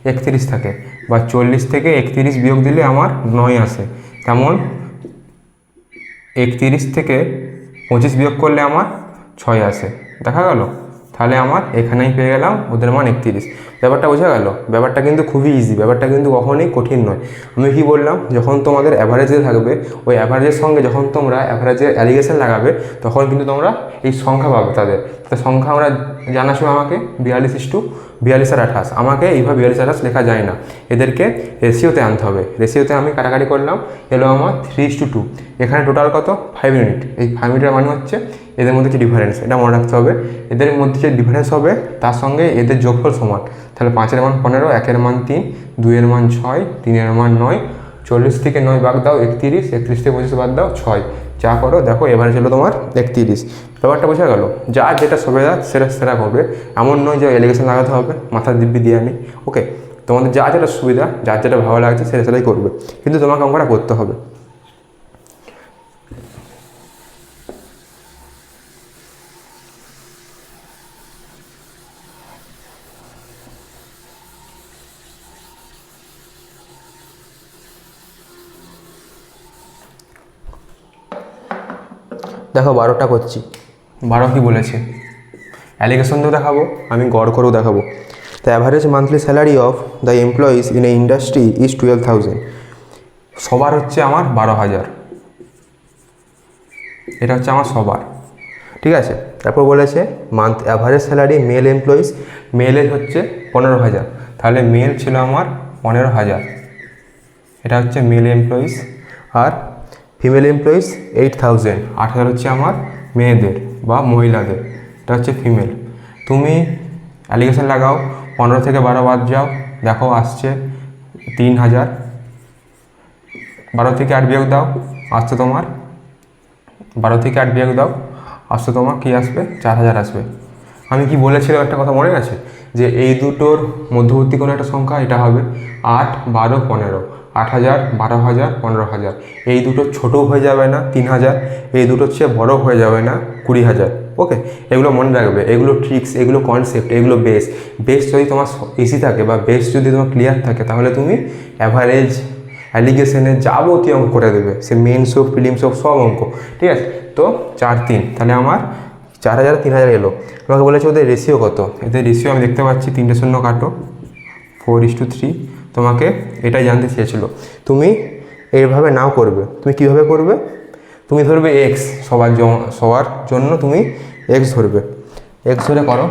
31 থাকে, বা 40 থেকে 31 বিয়োগ দিলে আমার 9 আসে, তেমন 31 থেকে 25 বিয়োগ করলে আমার 6 আসে, দেখা গেল? তাহলে আমার এখানেই পেয়ে গেলাম ওদের মান 31। ব্যাপারটা বোঝা গেল? ব্যাপারটা কিন্তু খুবই ইজি, ব্যাপারটা কিন্তু কখনোই কঠিন নয়। আমি কি বললাম, যখন তোমাদের অ্যাভারেজে থাকবে, ওই অ্যাভারেজের সঙ্গে যখন তোমরা অ্যাভারেজের অ্যালিগেশন লাগাবে, তখন কিন্তু তোমরা এই সংখ্যা পাবে তাদের সংখ্যা। আমরা জানা ছিল আমাকে 42 আর 28, আমাকে এইভাবে 42 28 লেখা যায় না, এদেরকে রেশিওতে আনতে হবে। রেশিওতে আমি কাটাকাটি করলাম, এলো আমার 3:2। এখানে টোটাল কত? 5 ইউনিট। এই 5 ইউনিটের মানে হচ্ছে এদের মধ্যে যে ডিফারেন্স, এটা মনে রাখতে হবে। এদের মধ্যে যে ডিফারেন্স হবে তার সঙ্গে এদের যোগফল সমান। তাহলে 5-এর মান 15, 1-এর মান 3, 2-এর মান 6, 3-এর মান 9, 40 থেকে 9 বাদ দাও 31, 31 থেকে 25 বাদ দাও 6, যা করো দেখো এবারে ছিল তোমার 31। ব্যাপারটা বোঝা গেল? যার যেটা সুবিধা সেটা হবে, এমন নয় যে এলিগেশন লাগাতে হবে, মাথার দিব্যি দিয়ে আনি, ওকে। তোমাদের যা যেটা সুবিধা, যার যেটা ভালো লাগছে সেটাই করবে, কিন্তু তোমাকে অঙ্কটা করতে হবে। দেখো 12টা করছি, 12 কি বলেছে, অ্যালিগেশন তো দেখাবো, আমি গড় করেও দেখাবো। The average monthly salary of the employees in a industry is 12,000। সবার হচ্ছে আমার 12,000, এটা হচ্ছে আমার সবার, ঠিক আছে। তারপর বলেছে month average salary male employees, মেলের হচ্ছে 15,000, তাহলে মেল ছিল আমার 15,000, এটা হচ্ছে মেল এমপ্লয়িজ। আর ফিমেল এমপ্লয়িজ 8,000, 8,000 হচ্ছে আমার মেয়েদের বা মহিলাদের, এটা হচ্ছে ফিমেল। তুমি অ্যালিগেশন লাগাও, 15 থেকে 12 বাদ যাও, দেখো আসছে 3,000, 12 থেকে 8 বিয়োগ দাও, আসছে তোমার 12 থেকে 8 বিয়োগ দাও, আসছে তোমার কী আসবে? 4,000 আসবে। আমি কি বলেছিলাম একটা কথা মনে আছে, যে এই দুটোর মধ্যবর্তী কোনো একটা সংখ্যা এটা হবে 8, 12, 15, 8,000, 12,000, 15,000। এই দুটো ছোটও হয়ে যাবে না 3,000, এই দুটোর চেয়ে বড় হয়ে যাবে না 20,000, ওকে। এগুলো মনে রাখবে, এগুলো ট্রিক্স, এগুলো কনসেপ্ট, এগুলো বেস যদি তোমার ইজি থাকে বা বেস যদি তোমার ক্লিয়ার থাকে, তাহলে তুমি অ্যাভারেজ, অ্যালিগেশনের যাবতীয় অঙ্ক করে দেবে, সে মেন্স হোক, প্রিলিমস হোক, সব অঙ্ক, ঠিক আছে। তো 4 3, তাহলে আমার 4,000 3,000 এলো। আমাকে বলেছে ওদের রেশিও কত, এদের রেশিও আমি দেখতে পাচ্ছি 3টে শূন্য কাটো, 4:3। তোমাকে এটাই জানতে চেয়েছিল। তুমি এইভাবে নাও করবে, তুমি কিভাবে করবে? তুমি ধরবে এক্স, সবার জন্য তুমি এক্স ধরবে, এক্স ধরে করো।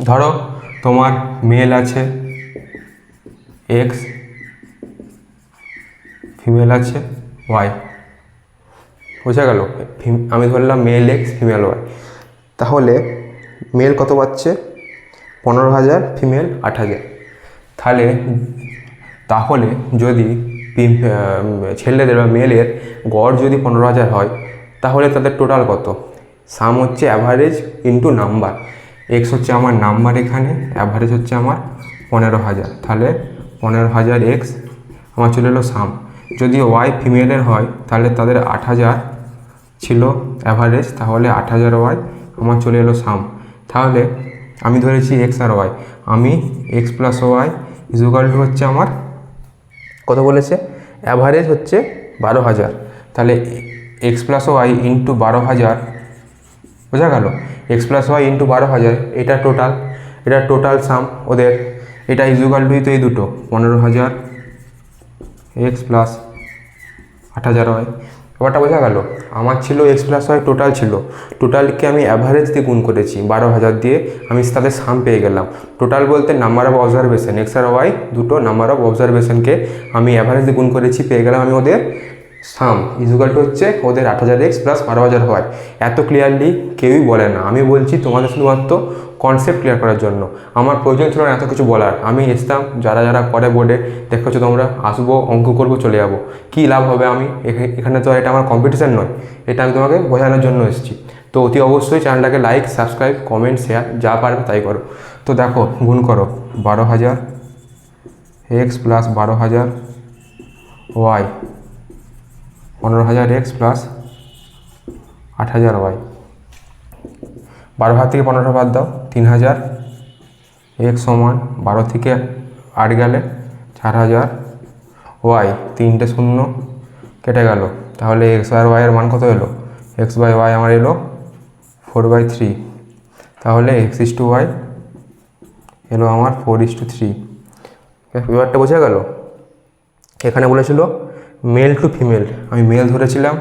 ধরো তোমার মেল আছে এক্স, ফিমেল আছে ওয়াই, বোঝা গেল? আমি ধরলাম মেল এক্স, ফিমেল ওয়াই। তাহলে মেল কত পাচ্ছে? 15,000, ফিমেল 8,000। তাহলে যদি ছেলেদের বা মেলের গড় যদি 15,000 হয়, তাহলে তাদের টোটাল কত? সাম হচ্ছে অ্যাভারেজ ইন্টু নাম্বার, এক্স হচ্ছে আমার নাম্বার, এখানে অ্যাভারেজ হচ্ছে আমার 15,000, তাহলে 15,000 এক্স আমার চলে এলো সাম। যদি ওয়াই ফিমেলের হয়, তাহলে তাদের 8,000 ছিল অ্যাভারেজ, তাহলে 8,000 ওয়াই আমার চলে এলো সাম। তাহলে আমি ধরেছি এক্স আর ওয়াই, আমি x plus y equal to হচ্ছে আমার কত বলেছে? অ্যাভারেজ হচ্ছে 12,000, তাহলে এক্স প্লাস ওয়াই ইন্টু 12,000, বোঝা গেল? এক্স প্লাস ওয়াই ইন্টু 12,000, এটা টোটাল সাম ওদের এটা ইজুগাল টু তো এই দুটো 15,000 এক্স প্লাস 8,000 হয়। ব্যাপারটা বোঝা গেল? আমার ছিল এক্স প্লাস ওয়াই টোটাল ছিল, টোটালকে আমি অ্যাভারেজ দিয়ে গুণ করেছি 12,000 দিয়ে, আমি তাদের সাম পেয়ে গেলাম। টোটাল বলতে নাম্বার অফ অবজারভেশন এক্স আর ওয়াই দুটো নাম্বার অফ অবজারভেশনকে আমি অ্যাভারেজ দিয়ে গুণ করেছি, পেয়ে গেলাম আমি ওদের সাম ইজুগাল টু হচ্ছে ওদের 8,000 এক্স প্লাস 12,000 হয়। এত ক্লিয়ারলি কেউই বলে না, আমি বলছি তোমাদের শুধুমাত্র কনসেপ্ট ক্লিয়ার করার জন্য। আমার প্রয়োজন ছিল না এত কিছু বলার, আমি এসতাম যারা যারা করে বোর্ডে দেখছো তোমরা, আসবো অঙ্ক করবো চলে যাবো, কী লাভ হবে? আমি এখানে তো এটা আমার কম্পিটিশান নয়, এটা আমি তোমাকে বোঝানোর জন্য এসেছি। তো অতি অবশ্যই চ্যানেলটাকে লাইক, সাবস্ক্রাইব, কমেন্ট, শেয়ার যা পারবে তাই করো। তো দেখো গুণ করো 12,000 x plus 12,000 y 15,000 x plus 8,000 y. 12,000 থেকে 15 বাদ দাও, 3,000 এক্স সমান 12 থেকে 8 গেলে 4,000 ওয়াই, 3টে শূন্য কেটে গেল, তাহলে এক্স আর ওয়াইয়ের মান কত এলো? এক্স বাই ওয়াই আমার এলো 4/3, তাহলে এক্স ইস টু ওয়াই এলো আমার 4:3। ব্যাপারটা বোঝা গেল? এখানে বলেছিল মেল টু ফিমেল, আমি মেল ধরেছিলাম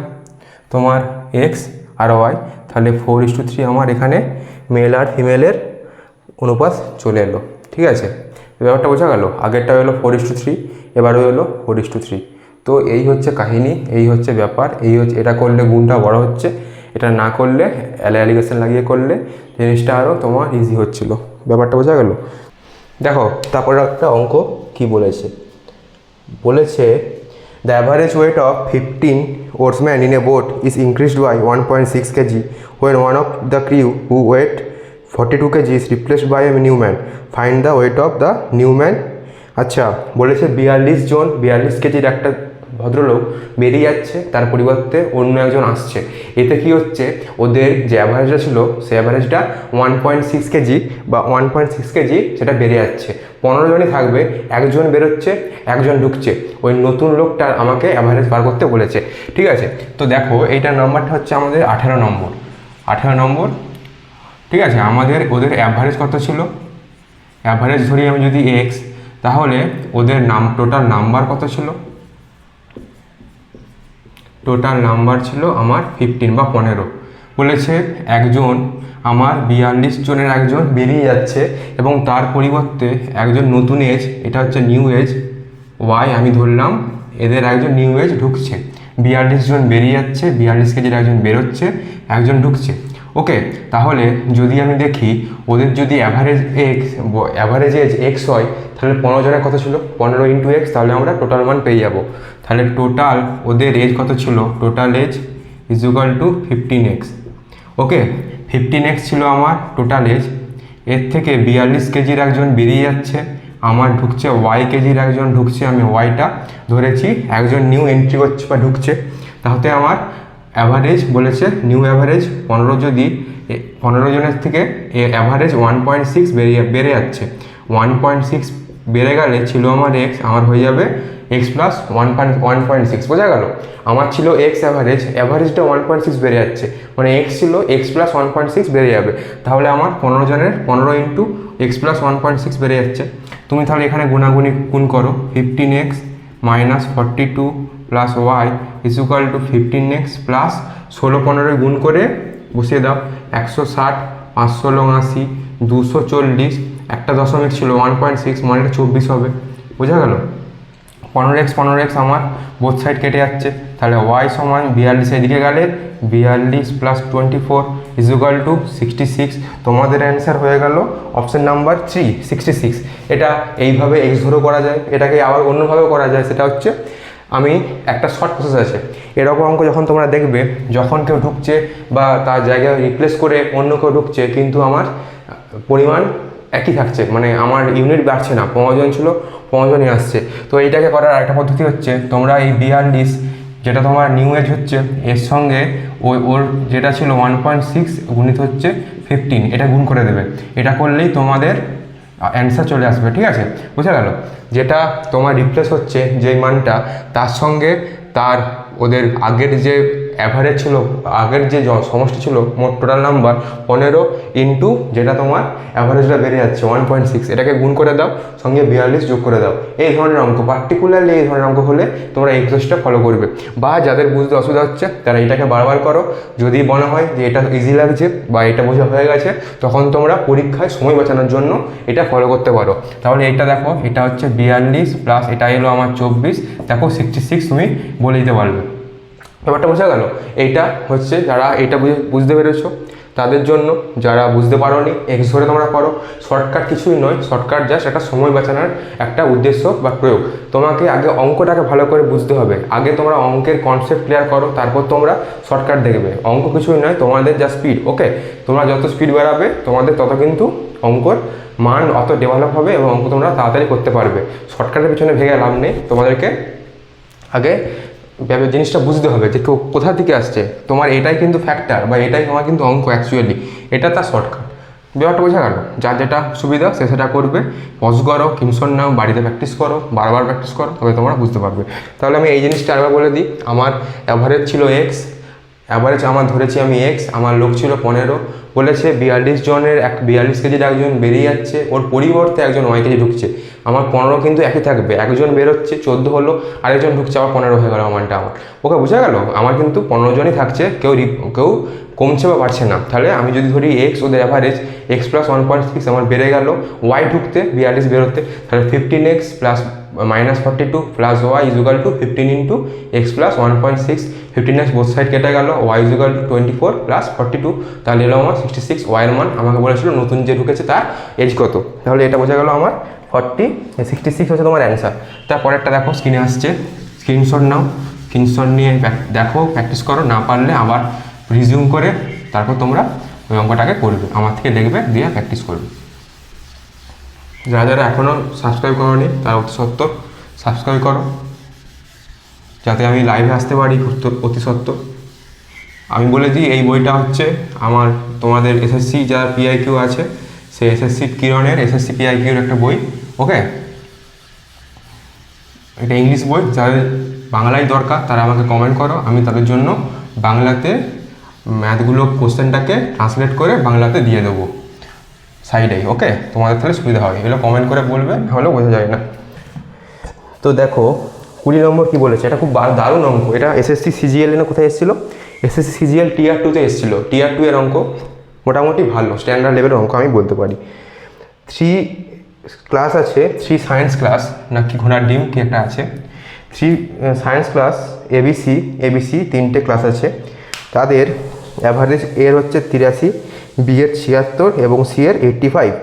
তোমার এক্স আর ওয়াই, তাহলে 4:3 আমার এখানে মেল আর ফিমেলের অনুপাত চলে এলো। ঠিক আছে, ব্যাপারটা বোঝা গেল? আগেরটা হলো 4:3, এবারও হলো 4:3। তো এই হচ্ছে কাহিনী, এই হচ্ছে ব্যাপার, এই হচ্ছে, এটা করলে গুণটা বড় হচ্ছে, এটা না করলে অ্যালিগেশন লাগিয়ে করলে জিনিসটা আরও তোমার ইজি হচ্ছিল। ব্যাপারটা বোঝা গেল? দেখো তারপরে একটা অঙ্ক কি বলেছে, বলেছে the average weight of 15 oarsmen in a boat is increased by 1.6 kg when one of the crew who weighed 42 kg is replaced by a new man. Find the weight of the new man. আচ্ছা বলেছে 42 জন 42 কেজির একটা ভদ্রলোক বেরিয়ে যাচ্ছে, তার পরিবর্তে অন্য একজন আসছে। এতে কি হচ্ছে, ওদের যে অ্যাভারেজটা ছিল সেই অ্যাভারেজটা 1.6 কেজি বা 1.6 কেজি সেটা বেড়ে যাচ্ছে। 15 জনই থাকবে, একজন বেরোচ্ছে একজন ঢুকছে, ওই নতুন লোকটার আমাকে অ্যাভারেজ বার করতে বলেছে। ঠিক আছে, তো দেখো এইটার নাম্বারটা হচ্ছে আমাদের 18 নম্বর, 18 নম্বর। ঠিক আছে, আমাদের ওদের অ্যাভারেজ কত ছিল? অ্যাভারেজ ধরি আমি যদি এক্স, তাহলে ওদের টোটাল নাম্বার কত ছিল? টোটাল নাম্বার ছিল আমার 15 বা 15। বলেছে একজন আমার 42 জনের একজন বেরিয়ে যাচ্ছে এবং তার পরিবর্তে একজন নতুন এজ, এটা হচ্ছে নিউ এজ ওয়াই আমি ধরলাম, এদের একজন নিউ এজ ঢুকছে। 42 জন বেরিয়ে যাচ্ছে, 42 কেজির একজন বেরোচ্ছে, একজন ঢুকছে। ওকে, তাহলে যদি আমি দেখি ওদের যদি অ্যাভারেজ এজ এক্স হয়, তাহলে 15 জনের কত ছিল? 15 ইন্টু এক্স, তাহলে আমরা টোটাল মান পেয়ে যাব। তাহলে টোটাল ওদের এজ কত ছিল? Total age is equal to 15x। Okay, 15x ছিল আমার টোটাল এজ। এর থেকে 42 কেজির একজন বেরিয়ে যাচ্ছে, আমার ঢুকছে ওয়াই কেজির একজন ঢুকছে, আমি ওয়াইটা ধরেছি, একজন নিউ এন্ট্রি করছে বা ঢুকছে। তাহলে আমার অ্যাভারেজ বলেছে নিউ অ্যাভারেজ 15, যদি 15 জনের থেকে অ্যাভারেজ 1.6 বেড়ে যাচ্ছে, 1.6 বেড়ে গেলে ছিল আমার এক্স, আমার হয়ে যাবে এক্স প্লাস 1.6। বোঝা গেল? আমার ছিল এক্স অ্যাভারেজটা 1.6 বেড়ে যাচ্ছে, মানে এক্স ছিল এক্স প্লাস 1.6 বেড়ে যাবে, তাহলে আমার 15 জনের 15 ইন্টু এক্স প্লাস 1.6 বেড়ে যাচ্ছে। তুমি তাহলে এখানে গুণ করো, 15x minus 42 plus y is equal to 15x plus 16-15 গুণ করে বসিয়ে দাও, 160, 580, 240, একটা দশমিক ছিল 1.6, মানে 24 হবে। বোঝা গেল? 15x আমার বোথ সাইড কেটে যাচ্ছে, তাহলে ওয়াই সমান 42 এদিকে গেলে 42 প্লাস 24 ইজ ইকুয়াল টু 66। তোমাদের অ্যান্সার হয়ে গেল অপশন নাম্বার 3, 66। এটা এইভাবে এক্স ধরেও করা যায়, এটাকে আবার অন্যভাবেও করা যায়, সেটা হচ্ছে আমি একটা শর্ট প্রসেস আছে। এরকম অঙ্ক যখন তোমরা দেখবে, যখন কেউ ঢুকছে বা তার জায়গায় রিপ্লেস করে অন্য কেউ ঢুকছে, কিন্তু আমার পরিমাণ একই থাকছে, মানে আমার ইউনিট বাড়ছে না, 15 জন ছিল 15 জনই আসছে। তো এইটাকে করার আরেকটা পদ্ধতি হচ্ছে, তোমরা এই 42 যেটা তোমার নিউ এজ হচ্ছে, এর সঙ্গে ওর যেটা ছিল 1.6 গুণিত হচ্ছে 15, এটা গুণ করে দেবে। এটা করলেই তোমাদের অ্যান্সার চলে আসবে। ঠিক আছে, বোঝা গেল? যেটা তোমার রিপ্লেস হচ্ছে যেই মানটা, তার সঙ্গে তার ওদের আগের যে অ্যাভারেজ ছিল, আগের যে সমষ্টি ছিল মোট টোটাল নাম্বার 15 ইন্টু যেটা তোমার অ্যাভারেজটা বেড়ে যাচ্ছে 1.6, এটাকে গুণ করে দাও, সঙ্গে 42 যোগ করে দাও। এই ধরনের অঙ্ক, পার্টিকুলারলি এই ধরনের অঙ্ক হলে তোমরা এই প্রসেসটা ফলো করবে। বা যাদের বুঝতে অসুবিধা হচ্ছে তারা এটাকে বারবার করো। যদি মনে হয় যে এটা ইজি লাগছে বা এটা বোঝা হয়ে গেছে, তখন তোমরা পরীক্ষায় সময় বাঁচানোর জন্য এটা ফলো করতে পারো। তাহলে এটা দেখো, এটা হচ্ছে 42 প্লাস এটা এলো আমার 24, দেখো 66 তুমি বলে দিতে পারবে। ব্যাপারটা বোঝা গেল? এইটা হচ্ছে যারা এটা বুঝতে পেরেছো তাদের জন্য। যারা বুঝতে পারোনি এক্স ধরে তোমরা করো। শর্টকাট কিছুই নয়, শর্টকাট জাস্ট একটা সময় বাঁচানোর একটা উদ্দেশ্য বা প্রয়োগ। তোমাকে আগে অঙ্কটাকে ভালো করে বুঝতে হবে। আগে তোমরা অঙ্কের কনসেপ্ট ক্লিয়ার করো, তারপর তোমরা শর্টকাট দেখবে। অঙ্ক কিছুই নয়, তোমাদের যা স্পিড, ওকে, তোমরা যত স্পিড বাড়াবে তোমাদের তত কিন্তু অঙ্কর মান অত ডেভেলপ হবে এবং অঙ্ক তোমরা তাড়াতাড়ি করতে পারবে। শর্টকাটের পিছনে ভেঙে লাভ নেই, তোমাদেরকে আগে জিনিসটা বুঝতে হবে যে কোথা থেকে আসছে। তোমার এটাই কিন্তু ফ্যাক্টর বা এটাই তোমার কিন্তু অঙ্ক অ্যাকচুয়ালি, এটা তার শর্টকাট। ব্যাপারটা বোঝা গেল? যার যেটা সুবিধা সে সেটা করবে। পজ করো, কিমসন নাও, বাড়িতে প্র্যাকটিস করো, বারবার প্র্যাকটিস করো, তবে তোমরা বুঝতে পারবে। তাহলে আমি এই জিনিসটা আরেকবার বলে দিই। আমার অ্যাভারেজ ছিল এক্স, অ্যাভারেজ আমার ধরেছি আমি এক্স, আমার লোক ছিল 15, বলেছে 42 জনের 42 কেজির একজন বেরিয়ে যাচ্ছে, ওর পরিবর্তে একজন 9 কেজি ঢুকছে। আমার 15 কিন্তু একই থাকবে, একজন বেরোচ্ছে 14 হলো, আরেকজন ঢুকছে, আবার 15 হয়ে গেল আমারটা। আমার ওকে বোঝা গেল? আমার কিন্তু 15 জনই থাকছে, কেউ কমছে বা বাড়ছে না। তাহলে আমি যদি ধরি এক্স, ওদের অ্যাভারেজ এক্স প্লাস 1.6 আমার বেড়ে গেল, ওয়াই ঢুকতে 42 বেরোতে, তাহলে 15x plus -42 plus y equal to 15 into x plus 1.6, 15x both side কেটে গেল, ওয়াই ইজুগাল টু 24 প্লাস 42, তাহলে এলো আমার 66। ওয়াইয়ের মান আমাকে বলেছিল নতুন যে ঢুকেছে তার এজ কত, তাহলে এটা বোঝা গেল আমার 66 হচ্ছে তোমার অ্যান্সার। তারপরেরটা দেখো স্ক্রিনে আসছে, স্ক্রিনশট নাও, স্ক্রিনশট নিয়ে দেখো, প্র্যাকটিস করো, না পারলে আবার রিজিউম করে তারপর তোমরা ওই অঙ্কটাকে করবে, আমার থেকে দেখবে, দিয়ে প্র্যাকটিস করবে। যারা যারা এখনও সাবস্ক্রাইব করোনি তারা অতি সত্বর সাবস্ক্রাইব করো, যাতে আমি লাইভে আসতে পারি অতি সত্বর। আমি বলে দিই, এই বইটা হচ্ছে আমার তোমাদের এসএসসি যারা পিআইকিউ আছে, সেই এসএসসি কিরণের এসএসসি পিআইকিউর একটা বই, ওকে। এটা ইংলিশ বই, যাদের বাংলায় দরকার তারা আমাকে কমেন্ট করো, আমি তাদের জন্য বাংলাতে ম্যাথগুলো কোশ্চেনটাকে ট্রান্সলেট করে বাংলাতে দিয়ে দেবো সাইডেই, ওকে। তোমাদের তাহলে সুবিধা হবে, এগুলো কমেন্ট করে বলবে, নাহলেও বোঝা যায় না। তো দেখো 20 নম্বর কী বলেছে, এটা খুব দারুণ অঙ্ক। এটা এসএসসি সিজিএল এনে কোথায় এসেছিলো? এসএসসি সিজিএল টিয়ার 2তে এসেছিলো। টিয়ার 2 এর অঙ্ক মোটামুটি ভালো, স্ট্যান্ডার্ড লেভেলের অঙ্ক আমি বলতে পারি। 3 ক্লাস আছে, 3 সায়েন্স ক্লাস না কি ঘোড়ার ডিম কি একটা আছে, 3 সায়েন্স ক্লাস এবিসি 3টে ক্লাস আছে। তাদের অ্যাভারেজ এর হচ্ছে 83, বি এর 76 এবং সি এর 85,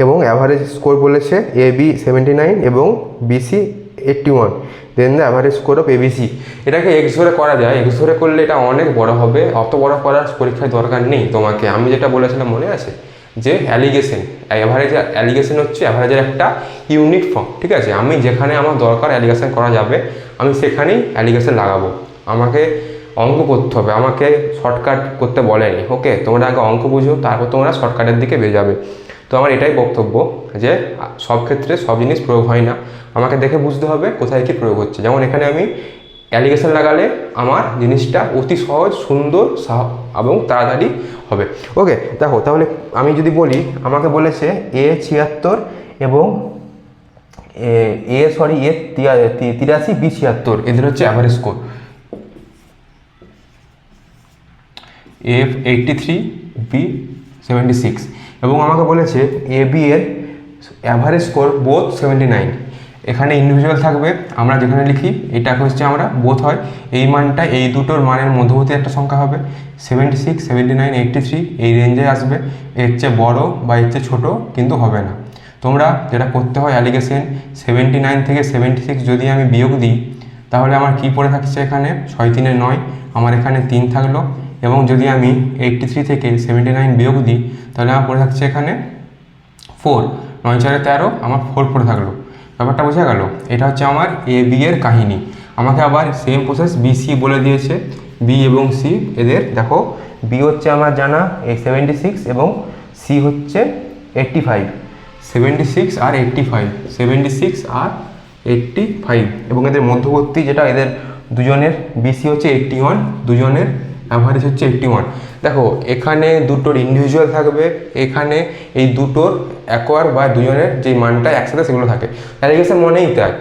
এবং অ্যাভারেজ স্কোর বলেছে এবি 79 এবং BC 81, then the average score of ABC. এটাকে এক্স ধরে করা যায়, এক্স ধরে করলে এটা অনেক বড় হবে, অত বড় করার পরীক্ষায় দরকার নেই তোমাকে। আমি যেটা বলেছিলাম মনে আছে যে অ্যালিগেশন, অ্যালিগেশন হচ্ছে অ্যাভারেজের একটা ইউনিট ফর্ম, ঠিক আছে। আমি যেখানে আমার দরকার অ্যালিগেশন করা যাবে আমি সেখানেই অ্যালিগেশন লাগাবো। আমাকে অঙ্ক করতে হবে, আমাকে শর্টকাট করতে বলেনি, ওকে। তোমরা আগে অঙ্ক বুঝো, তারপর তোমরা শর্টকাটের দিকে বেরিয়ে যাবে। তো আমার এটাই বক্তব্য যে সব ক্ষেত্রে সব জিনিস প্রয়োগ হয় না, আমাকে দেখে বুঝতে হবে কোথায় কী প্রয়োগ হচ্ছে। যেমন এখানে আমি অ্যালিগেশন লাগালে আমার জিনিসটা অতি সহজ, সুন্দর এবং তাড়াতাড়ি হবে, ওকে। দেখো তাহলে আমি যদি বলি, আমাকে বলেছে এ 76 এবং এ 83, বি 76, এদের হচ্ছে অ্যাভারেজ স্কোর। এ 83, বি 76, এবং আমাকে বলেছে এ বি এর অ্যাভারেজ স্কোর বোথ 79। এখানে ইন্ডিভিজুয়াল থাকবে, আমরা যেখানে লিখি এটাকে হচ্ছে আমরা বোথ হয়, এই মানটা এই দুটোর মানের মধ্যবর্তী একটা সংখ্যা হবে। 76, 79, 83 এই রেঞ্জে আসবে, এর চেয়ে বড়ো বা এর চেয়ে ছোটো কিন্তু হবে না। তোমরা যেটা করতে হয় অ্যালিগেশন 79 থেকে 76 যদি আমি বিয়োগ দিই তাহলে আমার কি পড়ে থাকছে এখানে 6 3 9, আমার এখানে 3 থাকলো, এবং যদি আমি 83 থেকে 79 বিয়োগ দিই তাহলে আমার পড়ে থাকছে এখানে 4, 9 4 13, আমার 4 পড়ে থাকলো। ব্যাপারটা বোঝা গেল? এটা হচ্ছে আমার এ বি এর কাহিনী। আমাকে আবার সেম প্রসেস বি সি বলে দিয়েছে, বি এবং সি এদের দেখো, বি হচ্ছে আমার জানা 76 এবং সি হচ্ছে 85, 76 আর 85, 76 আর 85, এবং এদের মধ্যবর্তী যেটা এদের দুজনের বিসি হচ্ছে 81, দুজনের অ্যাভারেজ হচ্ছে 81। দেখো এখানে দুটোর ইন্ডিভিজুয়াল থাকবে, এখানে এই দুটোর অ্যাকোয়ার বা দুজনের যে মানটা একসাথে সেগুলো থাকে। অ্যালিগেশন মনেই তাই,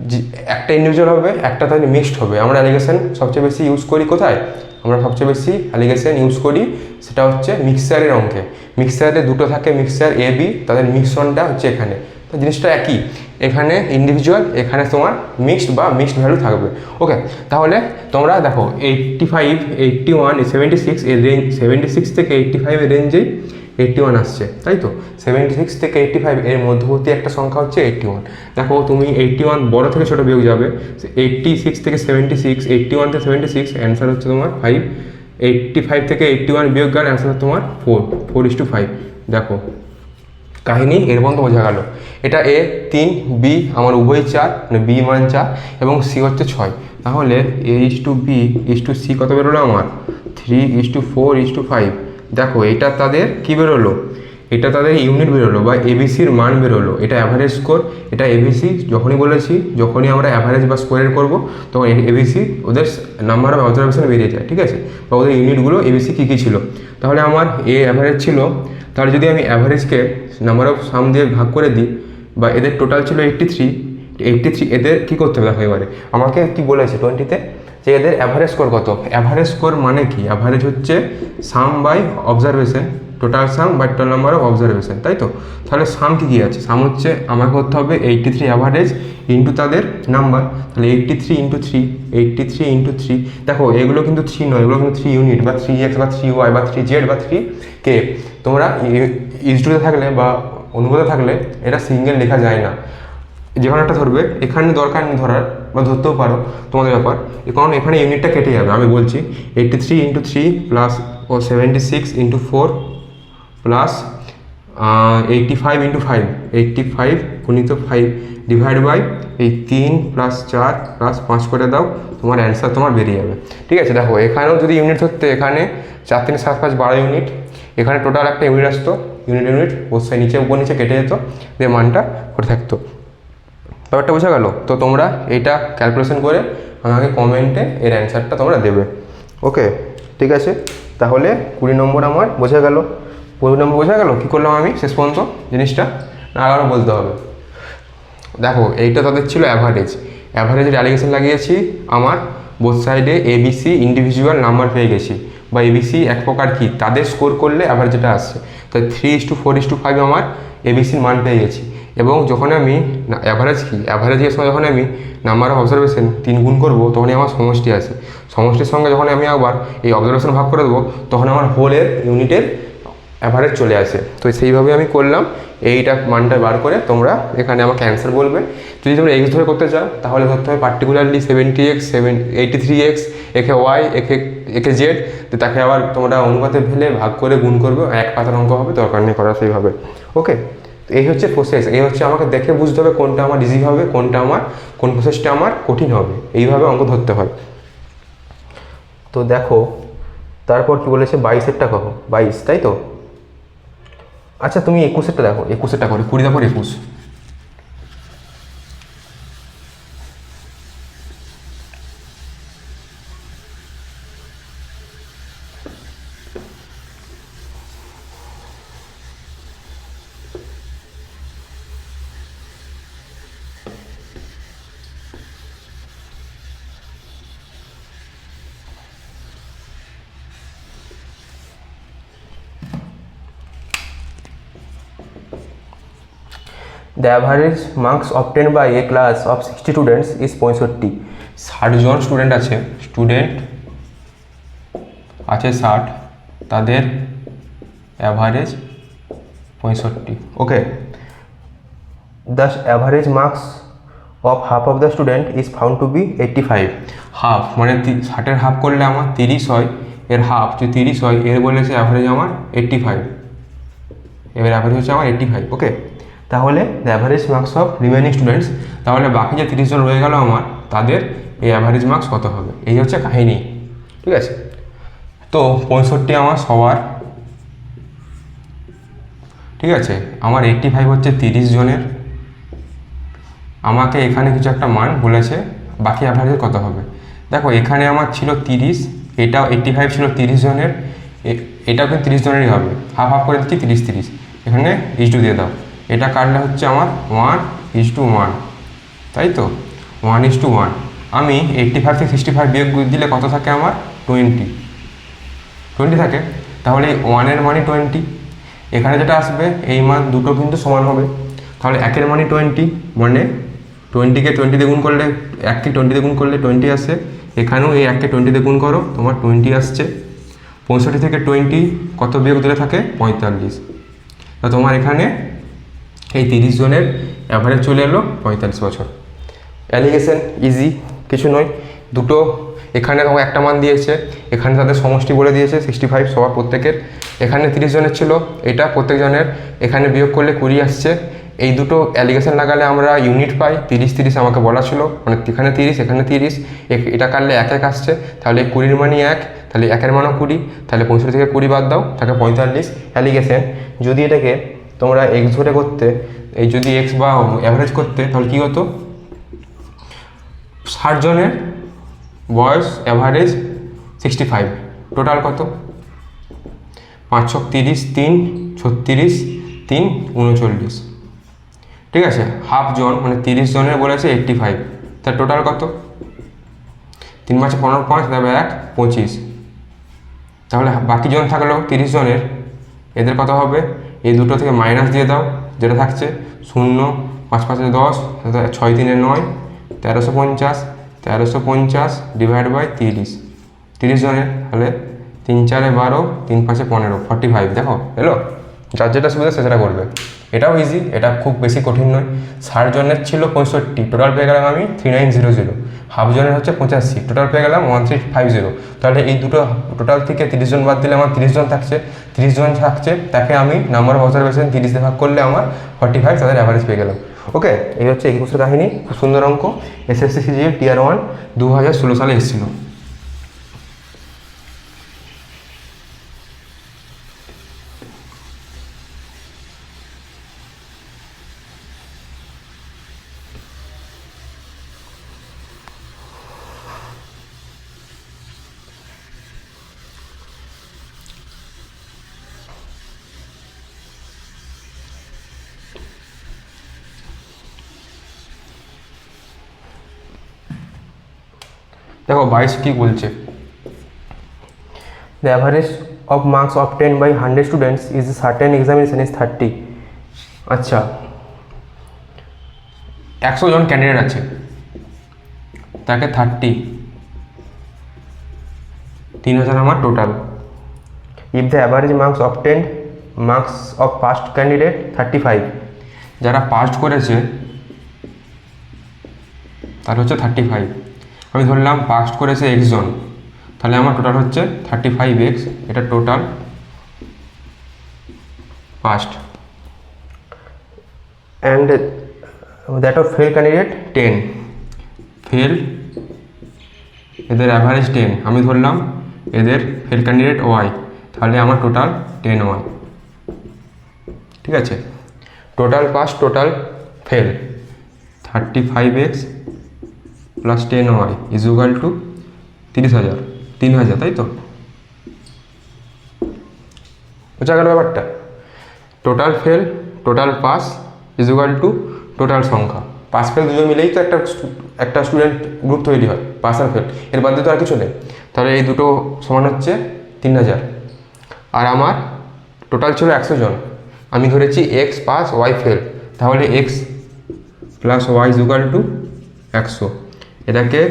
যে একটা ইন্ডিভিজুয়াল হবে, একটা তাহলে মিক্সড হবে। আমরা অ্যালিগেশন সবচেয়ে বেশি ইউজ করি কোথায়? আমরা সবচেয়ে বেশি অ্যালিগেশন ইউজ করি সেটা হচ্ছে মিক্সচারের অঙ্কে। মিক্সচারে দুটো থাকে, মিক্সচার এ বি, তাদের মিক্সনটা হচ্ছে এখানে। তো জিনিসটা একই, এখানে ইন্ডিভিজুয়াল, এখানে তোমার মিক্সড বা মিক্সড ভ্যালু থাকবে। ওকে, তাহলে তোমরা দেখো 85, 81, 76 এর রেঞ্জ, 76 থেকে 85 এর রেঞ্জেই 81 আসছে, তাই তো? 76 থেকে 85 এর মধ্যবর্তী একটা সংখ্যা হচ্ছে 81। দেখো তুমি 81 বড় থেকে ছোটো বিয়োগ যাবে, 86 থেকে 76, 81 থেকে 76, অ্যান্সার হচ্ছে তোমার 5। 85 থেকে 81 বিয়োগ গেলে অ্যান্সার তোমার 4:5। দেখো কাহিনী এর মধ্যে বোঝা গেল। এটা এ 3, বি আমার উভয় 4, মানে বি মান 4 এবং সি হচ্ছে 6। তাহলে A/B/C কত বেরোলো আমার? 3:4:5। দেখো এটা তাদের কি বেরোলো? এটা তাদের ইউনিট বেরোলো বা এবিসির মান বেরোলো। এটা অ্যাভারেজ স্কোর, এটা এবিসি। যখনই বলেছি, যখনই আমরা অ্যাভারেজ বা স্কোয়ার করবো তখন এবিসি ওদের নাম্বার অফ অবজারভেশন বেরিয়ে যায়, ঠিক আছে? বা ওদের ইউনিটগুলো এবিসি কী কী ছিল। তাহলে আমার এ অ্যাভারেজ ছিল, তাহলে যদি আমি অ্যাভারেজকে নাম্বার অফ সাম দিয়ে ভাগ করে দিই, বা এদের টোটাল ছিল 83, এদের কী করতে হবে দেখো এবারে। আমাকে কি বলেছে 20-তে যে এদের অ্যাভারেজ স্কোর কত? অ্যাভারেজ স্কোর মানে কি? অ্যাভারেজ হচ্ছে sum by observation, total sum by total number of observation, তাই তো? তাহলে সাম কী আছে? সাম হচ্ছে আমাকে করতে হবে 83 অ্যাভারেজ ইন্টু তাদের নাম্বার। তাহলে 83 ইন্টু 3, 83 ইন্টু 3। দেখো এগুলো কিন্তু 3 নয়, এগুলো কিন্তু 3 ইউনিট বা 3x বা 3y বা 3z বা 3k। তোমরা ইনস্টিটিউটে থাকলে বা অনুবাদে থাকলে এটা সিঙ্গেল লেখা যায় না, যে কোনো একটা ধরবে। এখানে দরকার নেই ধরার, বা ধরতেও পারো, তোমাদের ব্যাপার। কারণ এখানে ইউনিটটা কেটে যাবে। আমি বলছি 83 into 3 plus 76 into 4 plus 85 into 5, 85 গুণিত 5 ডিভাইড বাই এই 3 প্লাস 4 প্লাস 5 করে দাও, তোমার অ্যান্সার তোমার বেরিয়ে যাবে, ঠিক আছে? দেখো এখানেও যদি ইউনিট ধরতে, এখানে 4 3 7 5 12 ইউনিট, এখানে টোটাল একটা ইউনিট আসতো, ইউনিট বসে নিচে উপর নিচে কেটে যেত, দিয়ে মানটা করে থাকতো। ব্যাপারটা বোঝা গেল তো? তোমরা এইটা ক্যালকুলেশন করে আমাকে কমেন্টে এর অ্যান্সারটা তোমরা দেবে। ওকে, ঠিক আছে। তাহলে 20 নম্বর আমার বোঝা গেল। 20 নম্বর বোঝা গেল কী করলাম আমি শেষ পর্যন্ত জিনিসটা, না আরও বলতে হবে? দেখো এইটা তাদের ছিল অ্যাভারেজ, অ্যাভারেজের অ্যালিগেশন লাগিয়েছি আমার বোথ সাইডে এবিসি ইন্ডিভিজুয়াল নাম্বার পেয়ে গেছি, বা এবিসি এক প্রকার কি তাদের স্কোর করলে অ্যাভারেজ যেটা আসছে। তাই 3:4:5 আমার এবিসির মান পেয়ে গেছি। এবং যখন আমি অ্যাভারেজ কি, অ্যাভারেজের সঙ্গে যখন আমি নাম্বার অফ অবজারভেশন 3 গুণ করবো, তখনই আমার সমষ্টি আসে। সমষ্টির সঙ্গে যখন আমি আবার এই অবজারভেশন ভাগ করে দেবো, তখন আমার হোলের ইউনিটের অ্যাভারেজ চলে আসে। তো সেইভাবে আমি করলাম, এইটা মানটা বার করে তোমরা এখানে আমাকে অ্যান্সার বলবে। যদি তোমরা এক্স ধরে করতে চাও তাহলে করতে হবে পার্টিকুলারলি 70x, 83x, একে ওয়াই, একে জেড, তো তাকে আবার তোমরা অনুপাতে ফেলে ভাগ করে গুণ করবে, এক পাতার অঙ্ক হবে, দরকার নেই করা সেইভাবে। ওকে, তো এই হচ্ছে প্রসেস। এই হচ্ছে আমাকে দেখে বুঝতে হবে কোনটা আমার ইজি হবে, কোন প্রসেসটা আমার কঠিন হবে, এইভাবে অঙ্ক ধরতে হয়। তো দেখো তারপর কি বলেছে, 22-এরটা কহ, 22, তাই তো? আচ্ছা তুমি 21-এরটা দেখো, 21-এরটা করে 20 তারপর 21। The average marks obtained by a class of 60 students is 65। 60 জন স্টুডেন্ট আছে, 60, তাদের average 65। Okay, the average marks of half of the student is found to be 85। Half মানে 60-এর হাফ করলে আমার 30 হয়, এর হাফ যদি 30 হয়, এর বলেছে অ্যাভারেজ আমার 85, এবার অ্যাভারেজ হচ্ছে আমার 85। ওকে, তাহলে the average marks of remaining students, তাহলে বাকি যে 30 জন রয়ে গেল আমার, তাদের এই অ্যাভারেজ মার্কস কত হবে, এই হচ্ছে কাহিনী, ঠিক আছে? তো 65 আমার সবার, ঠিক আছে? আমার 85 হচ্ছে 30 জনের। আমাকে এখানে কিছু একটা মান বলেছে, বাকি অ্যাভারেজ কত হবে। দেখো এখানে আমার ছিল 30, এটাও 85 ছিল 30 জনের, এটাও কিন্তু 30 জনেরই হবে, হাফ হাফ করে দিচ্ছি 30-30, এখানে ইস টু দিয়ে দাও, এটা কাটলে হচ্ছে আমার 1:1, তাই তো 1:1। আমি 85 থেকে 65 বিয়োগ দিলে কত থাকে আমার 20 থাকে, তাহলে এই 1-এর মানই 20, এখানে যেটা আসবে এই মান দুটো কিন্তু সমান হবে, তাহলে 1-এর মানই 20, মানে 20-কে 20 দিয়ে গুণ করলে 1-কে 20 দিয়ে গুণ করলে 20 আসে, এখানেও এই 1-কে 20 দিয়ে গুণ করো তোমার 20 আসছে। 65 থেকে 20 কত বিয়োগ দিলে থাকে 45, তা তোমার এখানে এই 30 জনের অ্যাভারেজ চলে এলো 45 বছর। অ্যালিগেশন ইজি, কিছু নয়, দুটো এখানে একটা মান দিয়েছে, এখানে তাদের সমষ্টি বলে দিয়েছে 65 সবার প্রত্যেকের, এখানে 30 জনের ছিল, এটা প্রত্যেকজনের, এখানে বিয়োগ করলে 20 আসছে। এই দুটো অ্যালিগেশন লাগালে আমরা ইউনিট পাই, 30-30 আমাকে বলা ছিল, মানে এখানে 30 এখানে 30, এটা কাটলে 1-1 আসছে, তাহলে 20-এর মানই 1, তাহলে 1-এর মানও 20, তাহলে 65 থেকে 20 বাদ দাও থাকে 45 অ্যালিগেশন। যদি এটাকে তোমরা এক্স ধরে করতে, এই যদি এক্স বা অ্যাভারেজ করতে, তাহলে কী হতো, 60 জনের বয়স অ্যাভারেজ 65, টোটাল কত 5-30, 3 36, 3 39, ঠিক আছে। হাফ জন মানে 30 জনের বলেছে 85, তার টোটাল কত 3-5 15 5 তারপরে 1 25, তাহলে বাকি জন থাকলো 30 জনের, এদের কত হবে, এই দুটো থেকে মাইনাস দিয়ে দাও, যেটা থাকছে 0, 5-5 10, 6-3 9, 1350, 1350 ডিভাইড বাই 30 জনের, তাহলে 3-4 12, 3-5 15, 45, দেখো এলো। যার যেটা সুবিধা সে সেটা করবে, এটাও ইজি, এটা খুব বেশি কঠিন নয়। 60 জনের ছিল 65, টোটাল পেয়ে গেলাম আমি 3900, হাফ জনের হচ্ছে 85, টোটাল পেয়ে গেলাম 1350, তাহলে এই দুটো টোটাল থেকে 30 জন বাদ দিলে আমার 30 জন থাকছে, 30 জন থাকছে, তাকে আমি নাম্বার অফ অবজারভেশন 30 দিয়ে ভাগ করলে আমার 45 তাদের অ্যাভারেজ পেয়ে গেলাম। ওকে, এই হচ্ছে এই কোর্সের কাহিনী, খুব সুন্দর অঙ্ক, এসএসসি সিজিএল টিয়ার 1 2016 সালে এসেছিল। দেখো 22 কি বলছে, the average of marks obtained by 100 students is certain examination is 30। আচ্ছা, 100 জন ক্যান্ডিডেট আছে, তাকে 3000 আমার টোটাল। If the average marks of past candidate 35, যারা পাস্ট করেছে তার হচ্ছে 35, আমি ধরলাম পাস্ট করেছে x জন, তাহলে আমার টোটাল হচ্ছে 35x, এটা total past, and that of fail candidate 10, fail এদের অ্যাভারেজ 10, আমি ধরলাম এদের ফেল ক্যান্ডিডেট y, তাহলে আমার টোটাল 10y, ঠিক আছে। Total pass total fail 35x plus 10y is equal two 30,000, তাই তো বোঝা গেল ব্যাপারটা। Total fail total pass is equal two total সংখ্যা, পাস ফেল দুজন মিলেই তো একটা স্টুডেন্ট গ্রুপ তৈরি হয়, পাস আর ফেল, এর বাদে তো আর কিছু নেই, তাহলে এই দুটো সমান হচ্ছে 3000। আর আমার টোটাল ছিল 100 জন, আমি ধরেছি এক্স পাস ওয়াই ফেল, তাহলে x plus y is equal to 100, এটাকে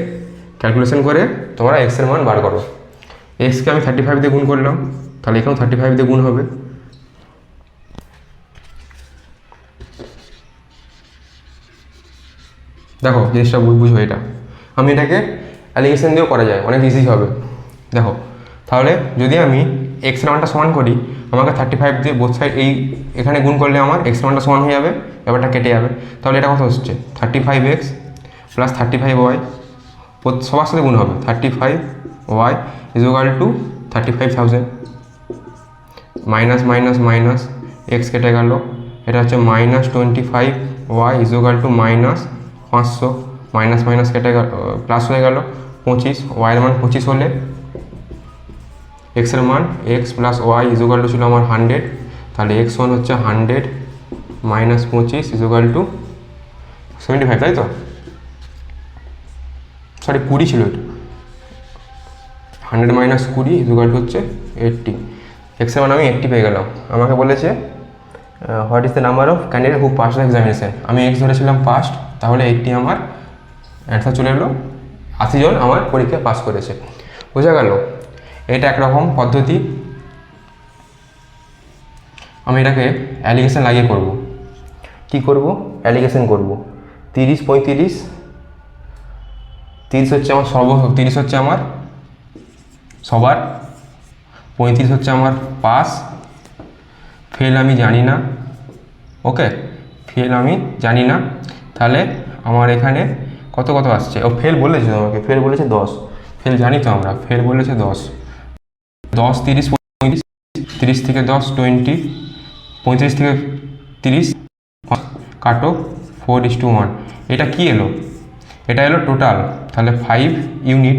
ক্যালকুলেশন করে তোমরা এক্সের মান বার করো। এক্সকে আমি 35 দিয়ে গুণ করলাম, তাহলে এখানেও 35 দিয়ে গুণ হবে, দেখো জিনিসটা বুঝো, এটা আমি এটাকে অ্যালিগেশন দিয়েও করা যায়, অনেক ইজি হবে। দেখো তাহলে যদি আমি এক্সের মানটা সমান করি, আমাকে 35 দিয়ে বোথ সাইড এখানে গুণ করলে আমার এক্সের মানটা সমান হয়ে যাবে, ব্যাপারটা কেটে যাবে, তাহলে এটা কত হচ্ছে 35x প্লাস 35y, সবার সাথে গুণ হবে, 35y is equal two 35,000, minus minus minus x কেটে গেল, এটা হচ্ছে minus 25y is equal two minus 500, minus minus কেটে গেল প্লাস হয়ে গেল 25, ওয়াইয়ের মান 25 হলে এক্সের মান x plus y equal to ছিল আমার 100, তাহলে এক্স ওয়ান হচ্ছে 100 মাইনাস 25 ইজুগাল টু 75, তাই তো? সরি 20 ছিল এটা, 100 মাইনাস 20 ইজুগাল টু হচ্ছে 80। এক্সের মান আমি 80 পেয়ে গেলাম। আমাকে বলেছে what is the number of candidate who pass the examination. আমি এক্স ধরেছিলাম পাস্ট, তাহলে 80 আমার অ্যান্সার চলে এলো, 80 জন আমার পরীক্ষায় পাস করেছে। বোঝা গেল? এটা একরকম পদ্ধতি। আমি এটাকে অ্যালিগেশন লাগিয়ে করব। কি করব? অ্যালিগেশন করব। 30, 35, 30 হচ্ছে আমার 30 হচ্ছে আমার সবার, 35 হচ্ছে আমার পাস, ফেল আমি জানি না। ওকে, ফেল আমি জানি না। তাহলে আমার এখানে কত কত আসছে? ও ফেল বলেছে তোমাকে, ফেল বলেছে 10, ফেল জানি তো আমরা, ফেল বলেছে 10, 10, 30, 35, 30 থেকে 10 20, 35 থেকে 30 কাটো 4:1। এটা কি এলো? এটা এলো টোটাল, তাহলে 5 ইউনিট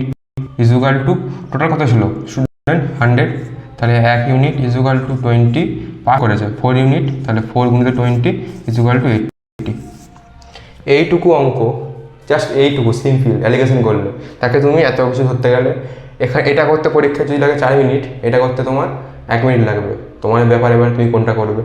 ইজুগাল টু, টোটাল কত ছিল স্টুডেন্ট 100, তাহলে 1 ইউনিট ইজুগাল টু 20 পাস করেছে, 4 ইউনিট, তাহলে 4 গুণিত 20 ইজুগাল টু 80। এইটুকু অঙ্ক, জাস্ট এইটুকু সিম্পল অ্যালিগেশন করলে, তাকে তুমি এত কিছু ধরতে গেলে এখানে এটা করতে পরীক্ষা যদি লাগে 4 মিনিট, এটা করতে তোমার 1 মিনিট লাগবে। তোমার ব্যাপার, এবার তুমি কোনটা করবে।